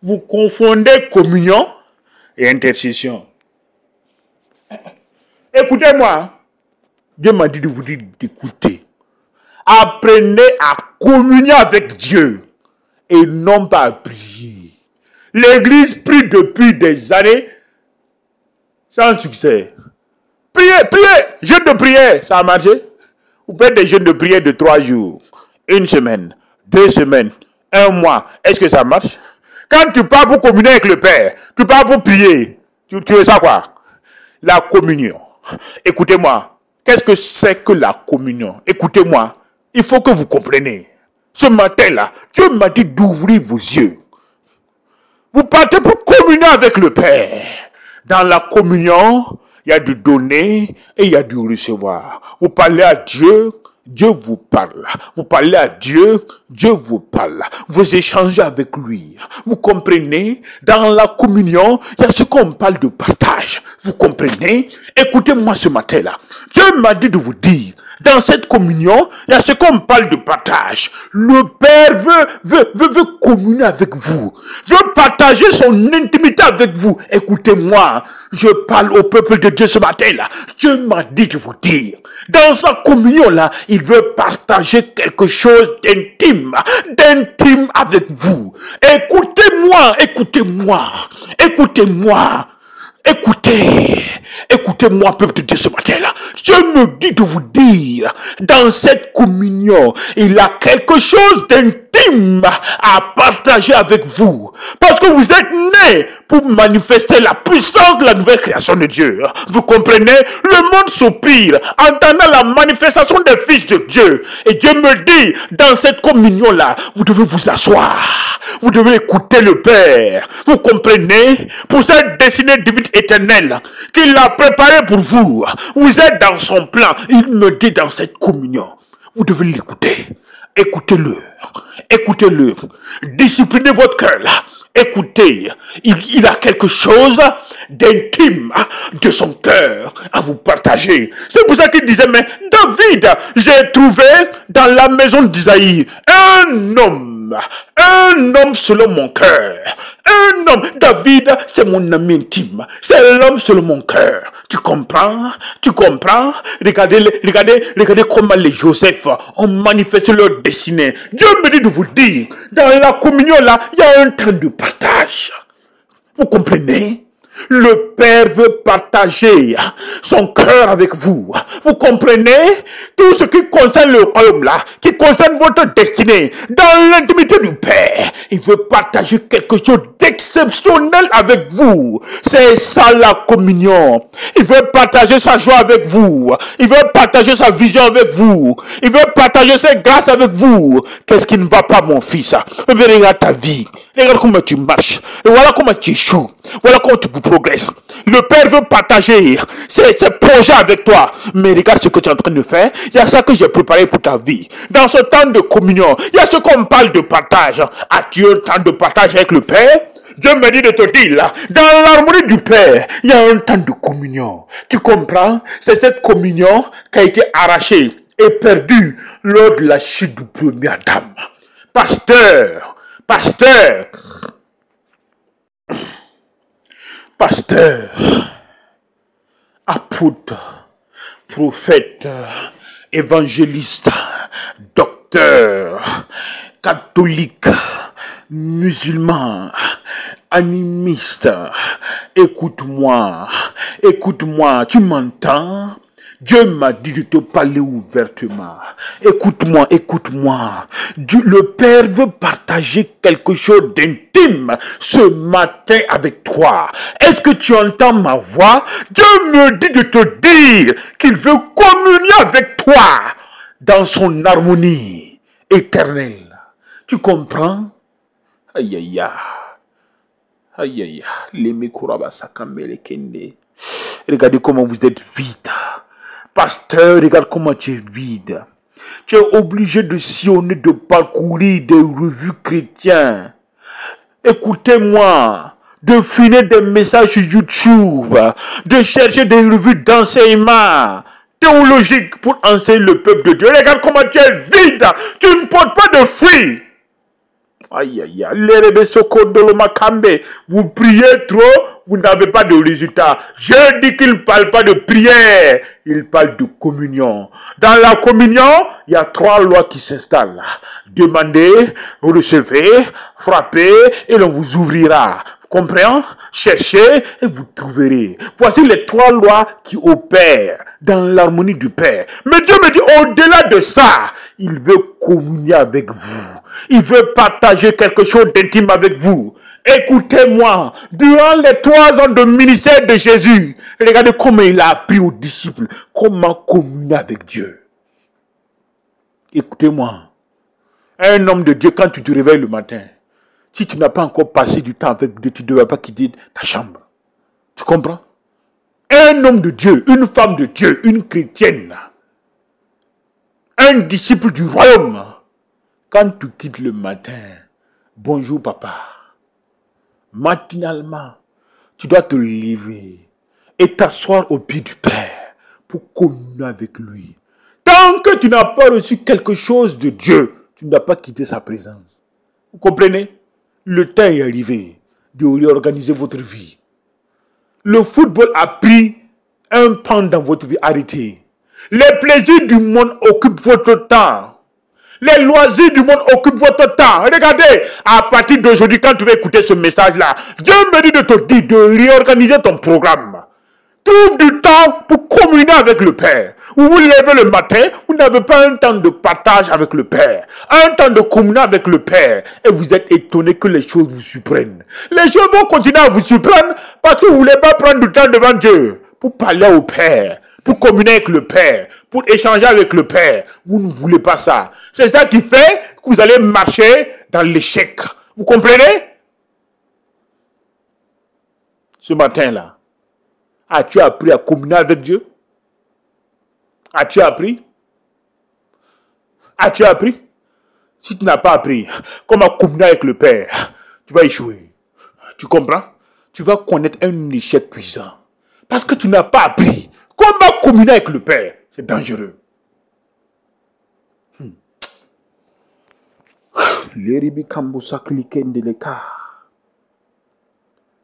Vous confondez communion et intercession. Écoutez-moi, Dieu m'a dit de vous dire d'écouter. Apprenez à communier avec Dieu et non pas à prier. L'Église prie depuis des années sans succès. Priez, jeûne de prière, ça a marché. Vous faites des jeûnes de prière de 3 jours, 1 semaine, 2 semaines, 1 mois. Est-ce que ça marche? Quand tu pars pour communier avec le Père, tu pars pour prier. Tu veux ça quoi? La communion. Écoutez-moi. Qu'est-ce que c'est que la communion? Écoutez-moi. Il faut que vous compreniez. Ce matin-là, Dieu m'a dit d'ouvrir vos yeux. Vous partez pour communier avec le Père. Dans la communion, il y a du donner et il y a du recevoir. Vous parlez à Dieu, Dieu vous parle. Vous parlez à Dieu, Dieu vous parle. Vous échangez avec lui. Vous comprenez? Dans la communion, il y a ce qu'on parle de partage. Vous comprenez? Écoutez-moi ce matin-là. Dieu m'a dit de vous dire, dans cette communion, il y a ce qu'on parle de partage. Le Père veut communier avec vous. Veut partager son intimité avec vous. Écoutez-moi, je parle au peuple de Dieu ce matin-là. Dieu m'a dit de vous dire, dans sa communion-là, il veut partager quelque chose d'intime avec vous. Écoutez-moi, écoutez-moi, écoutez-moi. Écoutez-moi, peuple de Dieu, ce matin-là. Dieu me dit de vous dire, dans cette communion, il a quelque chose d'intime à partager avec vous. Parce que vous êtes nés pour manifester la puissance de la nouvelle création de Dieu. Vous comprenez? Le monde soupire, entendant la manifestation des fils de Dieu. Et Dieu me dit, dans cette communion-là, vous devez vous asseoir. Vous devez écouter le Père. Vous comprenez? Pour cette destinée divine éternelle qu'il a préparée pour vous. Vous êtes dans son plan. Il me dit dans cette communion. Vous devez l'écouter. Écoutez-le. Écoutez-le. Disciplinez votre cœur là. Écoutez, il a quelque chose d'intime de son cœur à vous partager. C'est pour ça qu'il disait, mais David, j'ai trouvé dans la maison d'Isaïe un homme selon mon cœur. Un homme, David, c'est mon ami intime. C'est l'homme selon mon cœur. Tu comprends? Tu comprends? Regardez comment les Joseph ont manifesté leur destinée. Dieu me dit de vous dire, dans la communion là, il y a un temps de partage. Vous comprenez? Le Père veut partager son cœur avec vous. Vous comprenez? Tout ce qui concerne le royaume là, qui concerne votre destinée, dans l'intimité du Père, il veut partager quelque chose d'exceptionnel avec vous. C'est ça la communion. Il veut partager sa joie avec vous. Il veut partager sa vision avec vous. Il veut partager ses grâces avec vous. Qu'est-ce qui ne va pas, mon fils? Regarde ta vie. Regarde comment tu marches. Et voilà comment tu échoues. Voilà comment tu progresses. Le Père veut partager ses projets avec toi. Mais regarde ce que tu es en train de faire. Il y a ça que j'ai préparé pour ta vie. Dans ce temps de communion, il y a ce qu'on parle de partage. As-tu un temps de partage avec le Père? Dieu me dit de te dire là, dans l'harmonie du Père, il y a un temps de communion. Tu comprends? C'est cette communion qui a été arrachée et perdue lors de la chute du premier Adam. Pasteur, apôtre, prophète, évangéliste, docteur, catholique, musulman, animiste, écoute-moi, tu m'entends? Dieu m'a dit de te parler ouvertement. Écoute-moi. Le Père veut partager quelque chose d'intime ce matin avec toi. Est-ce que tu entends ma voix? Dieu me dit de te dire qu'il veut communier avec toi dans son harmonie éternelle. Tu comprends? Aïe aïe aïe. Regardez comment vous êtes vide. Pasteur, regarde comment tu es vide. Tu es obligé de sillonner, de parcourir des revues chrétiennes. Écoutez-moi, de finir des messages sur YouTube, de chercher des revues d'enseignement théologique pour enseigner le peuple de Dieu. Regarde comment tu es vide. Tu ne portes pas de fruits. Aïe aïe aïe. Vous priez trop, vous n'avez pas de résultat. Je dis qu'il ne parle pas de prière, il parle de communion. Dans la communion, il y a 3 lois qui s'installent. Demandez, recevez, frappez et l'on vous ouvrira. Vous comprenez? Cherchez et vous trouverez. Voici les 3 lois qui opèrent dans l'harmonie du Père. Mais Dieu me dit, au-delà de ça, il veut communier avec vous. Il veut partager quelque chose d'intime avec vous. Écoutez-moi, durant les 3 ans de ministère de Jésus, regardez comment il a appris aux disciples comment communier avec Dieu. Écoutez-moi, un homme de Dieu, quand tu te réveilles le matin, si tu n'as pas encore passé du temps avec Dieu, tu ne devrais pas quitter ta chambre. Tu comprends? Un homme de Dieu, une femme de Dieu, une chrétienne, un disciple du royaume, quand tu quittes le matin, bonjour papa, matinalement, tu dois te lever et t'asseoir au pied du Père pour communier avec lui. Tant que tu n'as pas reçu quelque chose de Dieu, tu n'as pas quitté sa présence. Vous comprenez? Le temps est arrivé de réorganiser votre vie. Le football a pris un pan dans votre vie. Arrêtez. Les plaisirs du monde occupent votre temps. Les loisirs du monde occupent votre temps. Regardez, à partir d'aujourd'hui, quand tu vas écouter ce message-là, Dieu me dit de te dire de réorganiser ton programme. Trouve du temps pour communier avec le Père. Vous vous levez le matin, vous n'avez pas un temps de partage avec le Père, un temps de communion avec le Père, et vous êtes étonné que les choses vous surprennent. Les choses vont continuer à vous surprendre parce que vous ne voulez pas prendre du temps devant Dieu pour parler au Père, pour communier avec le Père, pour échanger avec le Père. Vous ne voulez pas ça. C'est ça qui fait que vous allez marcher dans l'échec. Vous comprenez? Ce matin-là, as-tu appris à communier avec Dieu? As-tu appris? As-tu appris? Si tu n'as pas appris comment communier avec le Père, tu vas échouer. Tu comprends? Tu vas connaître un échec cuisant. Parce que tu n'as pas appris comment communier avec le Père. C'est dangereux. L'eribi kambusa klikende leka.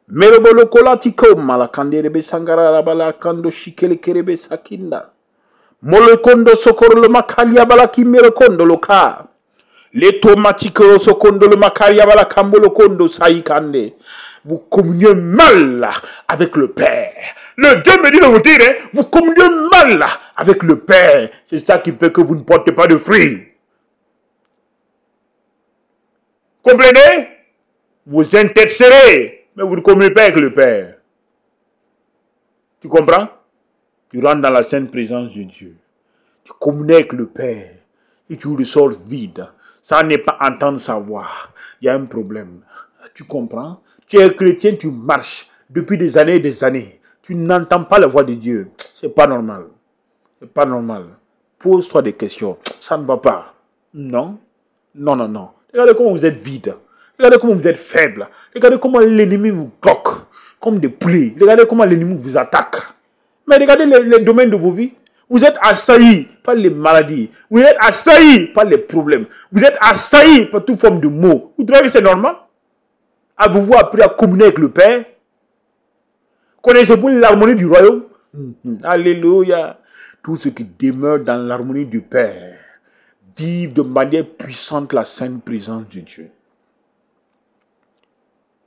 Merobolo kolatiko malakanderebe sangara rabala kando shikele kerebe sakinda. Molokondo sokoro lo makalia balaki merokondo loka. Les tomatikoro sokondo le makariabala kambolo kondo saikande. Vous communiez mal avec le Père. Le Dieu me dit de vous dire, hein, vous communiez mal avec le Père. C'est ça qui fait que vous ne portez pas de fruits. Comprenez? Vous intercédez, mais vous ne communiez pas avec le Père. Tu comprends? Tu rentres dans la sainte présence de Dieu. Tu communies avec le Père. Et tu le sors vide. Ça n'est pas entendre sa voix. Il y a un problème. Tu comprends? Tu es chrétien, tu marches depuis des années et des années. Tu n'entends pas la voix de Dieu. C'est pas normal. C'est pas normal. Pose-toi des questions. Ça ne va pas. Non. Non, non, non. Regardez comment vous êtes vide. Regardez comment vous êtes faible. Regardez comment l'ennemi vous bloque. Comme des poulets. Regardez comment l'ennemi vous attaque. Mais regardez les domaines de vos vies. Vous êtes assaillis par les maladies. Vous êtes assaillis par les problèmes. Vous êtes assaillis par toute forme de maux. Vous trouvez que c'est normal? Avez-vous appris à communier avec le Père? Connaissez-vous l'harmonie du royaume? Alléluia. Tous ceux qui demeurent dans l'harmonie du Père vivent de manière puissante la sainte présence de Dieu.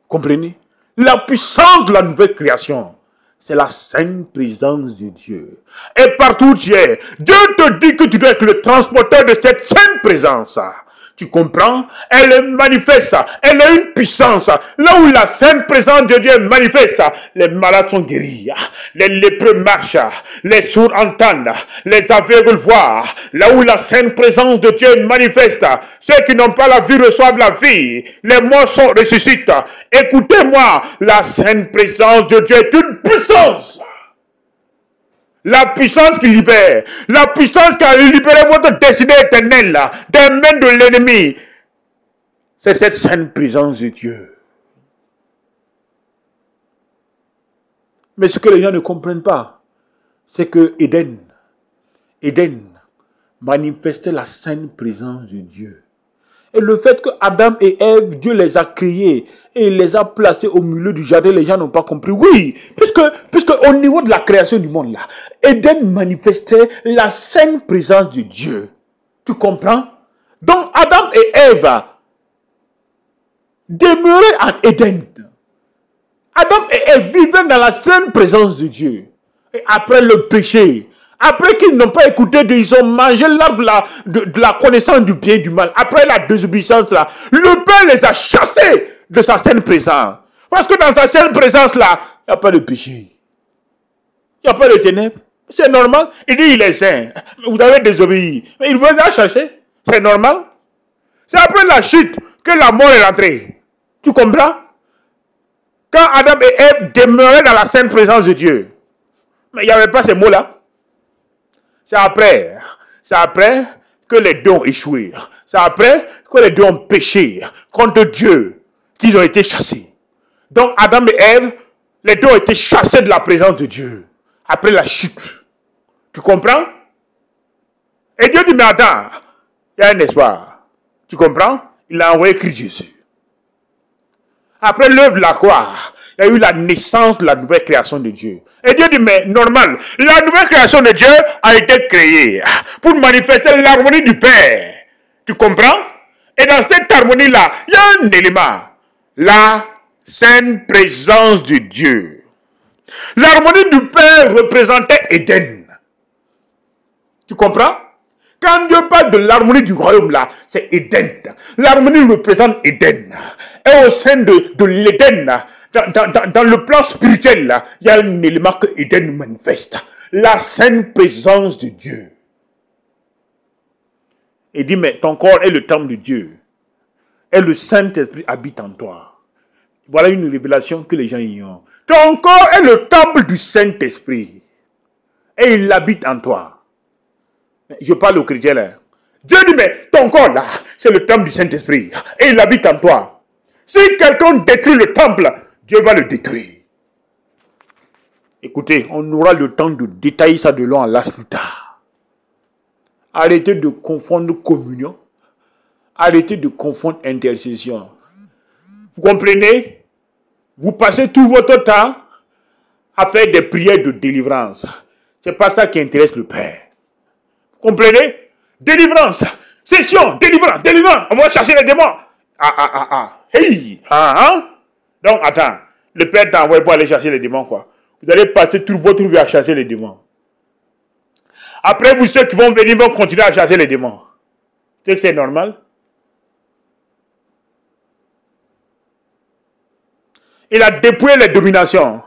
Comprenez? La puissance de la nouvelle création, c'est la sainte présence de Dieu. Et partout où tu es, Dieu te dit que tu dois être le transporteur de cette sainte présence. Tu comprends? Elle est manifeste. Elle a une puissance. Là où la sainte présence de Dieu est manifeste, les malades sont guéris. Les lépreux marchent. Les sourds entendent. Les aveugles voient. Là où la sainte présence de Dieu est manifeste, ceux qui n'ont pas la vie reçoivent la vie. Les morts sont ressuscités. Écoutez-moi, la sainte présence de Dieu est une puissance. La puissance qui libère, la puissance qui a libéré votre destinée éternelle des mains de l'ennemi, c'est cette sainte présence de Dieu. Mais ce que les gens ne comprennent pas, c'est que Éden manifestait la sainte présence de Dieu. Et le fait que Adam et Ève, Dieu les a créés et les a placés au milieu du jardin, les gens n'ont pas compris. Oui, puisque au niveau de la création du monde là, Éden manifestait la sainte présence de Dieu. Tu comprends? Donc Adam et Ève demeuraient en Éden. Adam et Ève vivaient dans la sainte présence de Dieu. Et après le péché, après qu'ils n'ont pas écouté Dieu, ils ont mangé l'arbre de la connaissance du bien et du mal. Après la désobéissance là, le Père les a chassés de sa sainte présence. Parce que dans sa sainte présence là, il n'y a pas de péché. Il n'y a pas de ténèbres. C'est normal. Il dit il est saint. Vous avez désobéi. Mais il vous a chassé. C'est normal. C'est après la chute que la mort est rentrée. Tu comprends? Quand Adam et Ève demeuraient dans la sainte présence de Dieu. Mais il n'y avait pas ces mots-là. C'est après que les deux ont échoué. C'est après que les deux ont péché contre Dieu qu'ils ont été chassés. Donc Adam et Ève, les deux ont été chassés de la présence de Dieu. Après la chute. Tu comprends? Et Dieu dit, mais attends, il y a un espoir. Tu comprends? Il a envoyé Christ Jésus. Après l'œuvre de la croix, il y a eu la naissance de la nouvelle création de Dieu. Et Dieu dit, mais normal, la nouvelle création de Dieu a été créée pour manifester l'harmonie du Père. Tu comprends? Et dans cette harmonie-là, il y a un élément. La sainte présence de Dieu. L'harmonie du Père représentait Éden. Tu comprends? Quand Dieu parle de l'harmonie du royaume là, c'est Éden. L'harmonie représente Éden. Et au sein de l'Éden, dans le plan spirituel là, il y a un élément que Éden manifeste. La sainte présence de Dieu. Il dit, mais ton corps est le temple de Dieu. Et le Saint-Esprit habite en toi. Voilà une révélation que les gens ignorent. Ton corps est le temple du Saint-Esprit. Et il habite en toi. Je parle aux chrétiens là. Dieu dit, mais ton corps là, c'est le temple du Saint-Esprit. Et il habite en toi. Si quelqu'un détruit le temple, Dieu va le détruire. Écoutez, on aura le temps de détailler ça de long en large plus tard. Arrêtez de confondre communion. Arrêtez de confondre intercession. Vous comprenez? Vous passez tout votre temps à faire des prières de délivrance. C'est pas ça qui intéresse le Père. Vous comprenez? Délivrance, Session, délivrance, délivrance. On va chercher les démons. Hey, Donc, attends. Le Père t'a envoyé pour aller chercher les démons, quoi. Vous allez passer toute votre vie à chasser les démons. Après, vous, ceux qui vont venir, vont continuer à chasser les démons. C'est que c'est normal? Il a dépouillé les dominations.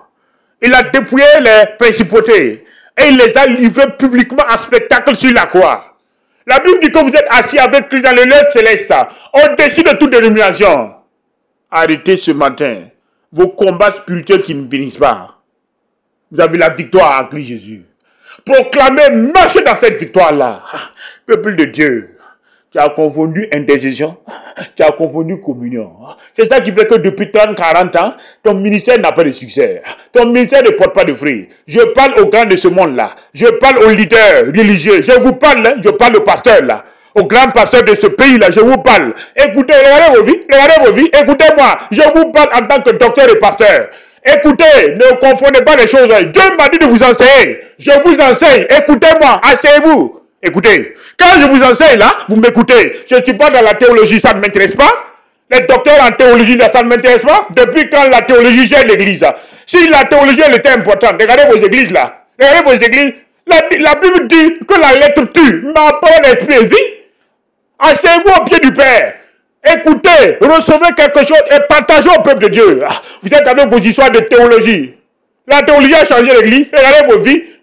Il a dépouillé les principautés. Et il les a livrés publiquement en spectacle sur la croix. La Bible dit que vous êtes assis avec Christ dans le lieu céleste, au-dessus de toute domination. Arrêtez ce matin vos combats spirituels qui ne finissent pas. Vous avez la victoire en Christ Jésus. Proclamez, marchez dans cette victoire-là. Peuple de Dieu, tu as confondu intercession, tu as confondu communion. C'est ça qui fait que depuis 30, 40 ans, ton ministère n'a pas de succès. Ton ministère ne porte pas de fruits. Je parle aux grands de ce monde-là. Je parle aux leaders religieux. Je vous parle, je parle aux pasteurs là. Aux grands pasteurs de ce pays-là, je vous parle. Écoutez, regardez vos vies, écoutez-moi. Je vous parle en tant que docteur et pasteur. Écoutez, ne confondez pas les choses. Dieu m'a dit de vous enseigner. Je vous enseigne. Écoutez-moi, asseyez-vous. Écoutez, quand je vous enseigne là, vous m'écoutez. Je ne suis pas dans la théologie, ça ne m'intéresse pas. Les docteurs en théologie, là, ça ne m'intéresse pas. Depuis quand la théologie gère l'église? Si la théologie, elle était importante, regardez vos églises là. Regardez vos églises. La Bible dit que la lettre tue, ma parole esprit et vie. Asseyez-vous au pied du Père. Écoutez, recevez quelque chose et partagez au peuple de Dieu. Vous êtes avec vos histoires de théologie. La théologie a changé l'église. Regardez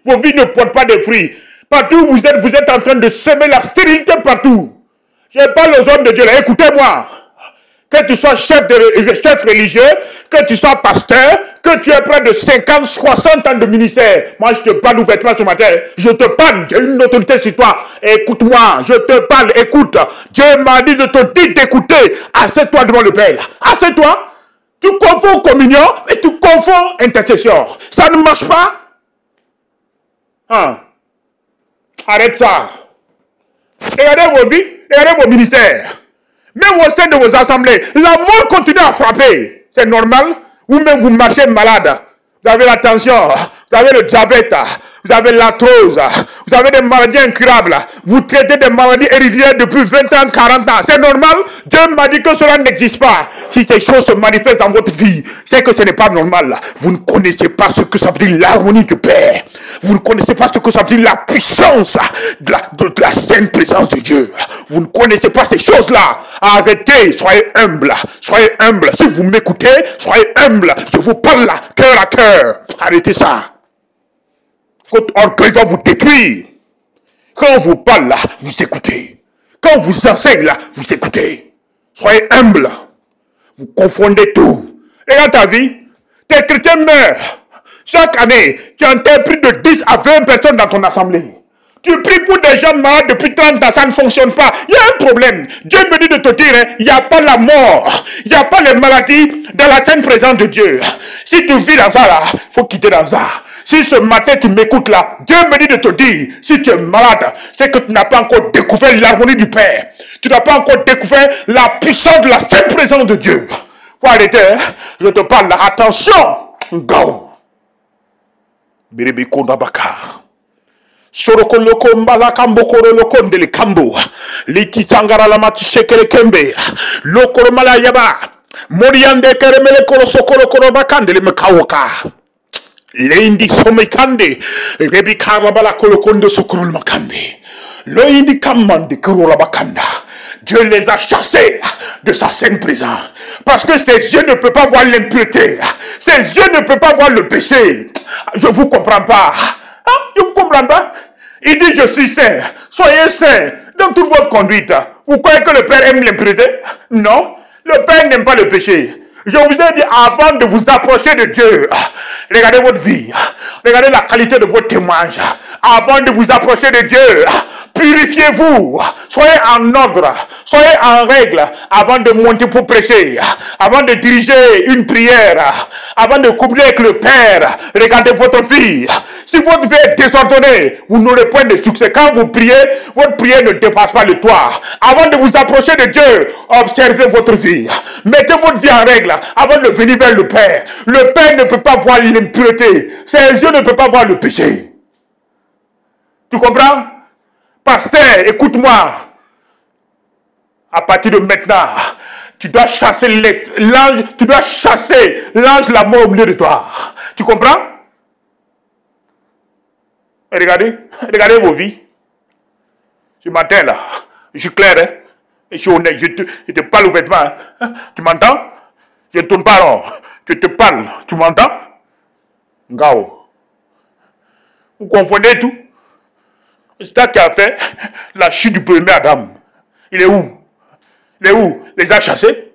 vos vies ne portent pas de fruits. Partout où vous êtes en train de semer la stérilité partout. Je parle aux hommes de Dieu là, écoutez-moi. Que tu sois chef religieux, que tu sois pasteur, que tu aies près de 50, 60 ans de ministère. Moi, je te parle ouvertement ce matin. Je te parle, j'ai une autorité sur toi. Écoute-moi, je te parle, écoute. Dieu m'a dit de te dire d'écouter. Assieds-toi devant le Père. Assieds-toi. Tu confonds communion et tu confonds intercession. Ça ne marche pas. Arrête ça. Regardez vos vies, regardez vos ministères. Même au sein de vos assemblées, la mort continue à frapper. C'est normal. Ou même vous marchez malade. Vous avez la tension, vous avez le diabète, vous avez l'arthrose, vous avez des maladies incurables. Vous traitez des maladies héréditaires depuis 20 ans, 40 ans. C'est normal. Dieu m'a dit que cela n'existe pas. Si ces choses se manifestent dans votre vie, c'est que ce n'est pas normal. Vous ne connaissez pas ce que ça veut dire l'harmonie du Père. Vous ne connaissez pas ce que ça veut dire la puissance de la sainte présence de Dieu. Vous ne connaissez pas ces choses-là. Arrêtez, soyez humble. Soyez humble. Si vous m'écoutez, soyez humble. Je vous parle là, cœur à cœur. Arrêtez ça. Votre orgueil va vous détruire. Quand on vous parle là, vous écoutez. Quand on vous enseigne là, vous écoutez. Soyez humble. Vous confondez tout. Regarde ta vie. Tes chrétiens meurent. Chaque année, tu interprètes de 10 à 20 personnes dans ton assemblée. Tu pries pour des gens malades depuis 30 ans, ça ne fonctionne pas. Il y a un problème. Dieu me dit de te dire, il n'y a pas la mort, il n'y a pas les maladies dans la sainte présence de Dieu. Si tu vis dans ça là, il faut quitter dans ça. Si ce matin tu m'écoutes là, Dieu me dit de te dire, si tu es malade, c'est que tu n'as pas encore découvert l'harmonie du Père. Tu n'as pas encore découvert la puissance de la sainte présence de Dieu. Faut arrêter, hein? Je te parle là, attention. Go. Biribi Kondabaka. Sorokoloko mbalakambo koroloko ndele kambo. Liki tangara la mati shekere kembe. Lokoro malayaba. Moriande keremele korosokoro korobakande mekawoka. Leindi somekande. Rebi karabala kolokondo sokorol makambe. Loindi kamande korolabakanda. Dieu les a chassés de sa sainte présence. Parce que ses yeux ne peuvent pas voir l'impureté. Ses yeux ne peuvent pas voir le péché. Je ne vous comprends pas. Je ne vous comprends pas. Il dit, je suis saint. Soyez saint dans toute votre conduite. Vous croyez que le Père aime l'impureté? Non. Le Père n'aime pas le péché. Je vous ai dit avant de vous approcher de Dieu, regardez votre vie, regardez la qualité de votre témoignage. Avant de vous approcher de Dieu, purifiez-vous, soyez en ordre, soyez en règle avant de monter pour prêcher, avant de diriger une prière, avant de communier avec le Père. Regardez votre vie. Si votre vie est désordonnée, vous n'aurez point de succès. Quand vous priez, votre prière ne dépasse pas le toit. Avant de vous approcher de Dieu, observez votre vie. Mettez votre vie en règle avant de venir vers le Père. Le Père ne peut pas voir l'impureté. Ses yeux ne peuvent pas voir le péché. Tu comprends? Pasteur, écoute-moi. À partir de maintenant, tu dois chasser l'ange, tu dois chasser l'ange la mort au milieu de toi. Tu comprends? Regardez vos vies. Ce matin là, je suis clair, hein? Je suis honnête, je te parle ouvertement. Hein? Tu m'entends? Je ne tourne pas rond. Je te parle, tu m'entends? Ngao. Vous confondez tout. C'est ça qui a fait la chute du premier Adam. Il est où? Il est où? Les a chassés?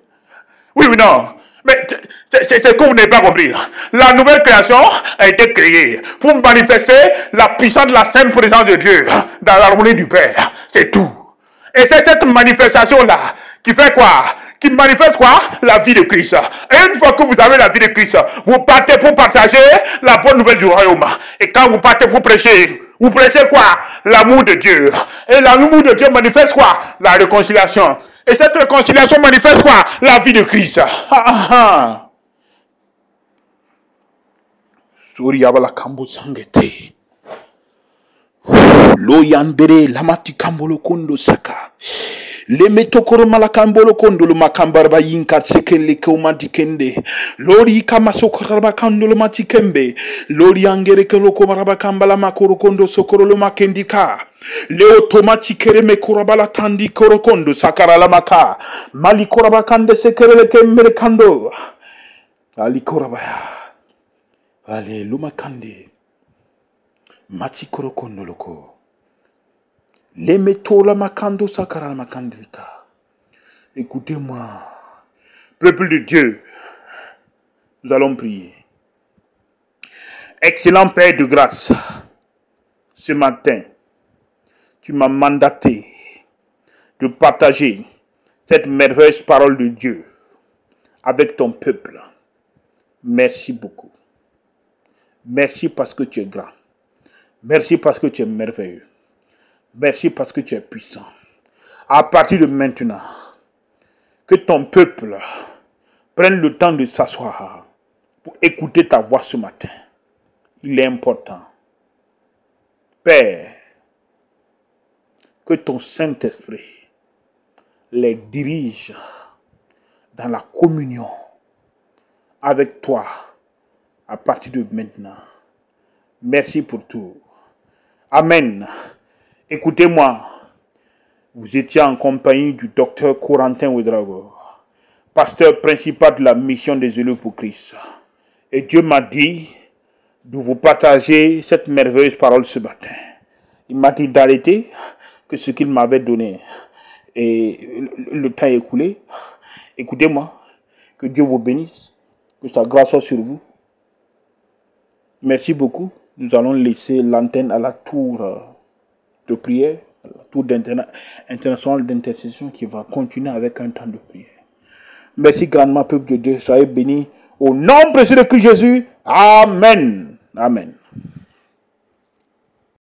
Oui ou non? Mais c'est ce que vous n'avez pas compris. La nouvelle création a été créée pour manifester la puissance de la sainte présence de Dieu dans l'harmonie du Père. C'est tout. Et c'est cette manifestation-là qui fait quoi? Qui manifeste quoi? La vie de Christ. Et une fois que vous avez la vie de Christ, vous partez pour partager la bonne nouvelle du royaume. Et quand vous partez pour prêcher, vous prêchez quoi? L'amour de Dieu. Et l'amour de Dieu manifeste quoi? La réconciliation. Et cette réconciliation manifeste quoi? La vie de Christ. Suriyabala kambo sangete. Loyambere lamati kambolo kondo saka. Le metokoro malakambolo kondo lo makambarba yinka sekele ko madikende. Lori kama sokoraba kando lo matikembe. Lori angere ke lo komaraba kambala makoro kondo sokoro lo makendika. Le otomati kereme korabala tandi koro kondo sakara la maka. Mali koraba kande sekele kemere kando. Ali korabaya. Ale luma kande. Mati koro kondo loko. Les métaux makando sakara makandika. Écoutez-moi, peuple de Dieu, nous allons prier. Excellent Père de grâce, ce matin, tu m'as mandaté de partager cette merveilleuse parole de Dieu avec ton peuple. Merci beaucoup. Merci parce que tu es grand. Merci parce que tu es merveilleux. Merci parce que tu es puissant. À partir de maintenant, que ton peuple prenne le temps de s'asseoir pour écouter ta voix ce matin. Il est important. Père, que ton Saint-Esprit les dirige dans la communion avec toi à partir de maintenant. Merci pour tout. Amen. Écoutez-moi, vous étiez en compagnie du docteur Corentin Ouedraogo, pasteur principal de la mission des élus pour Christ. Et Dieu m'a dit de vous partager cette merveilleuse parole ce matin. Il m'a dit d'arrêter que ce qu'il m'avait donné. Et le temps est écoulé. Écoutez-moi, que Dieu vous bénisse, que sa grâce soit sur vous. Merci beaucoup. Nous allons laisser l'antenne à la tour de prière, à la tour internationale d'intercession qui va continuer avec un temps de prière. Merci grandement, peuple de Dieu. Soyez bénis au nom précieux de Christ Jésus. Amen. Amen.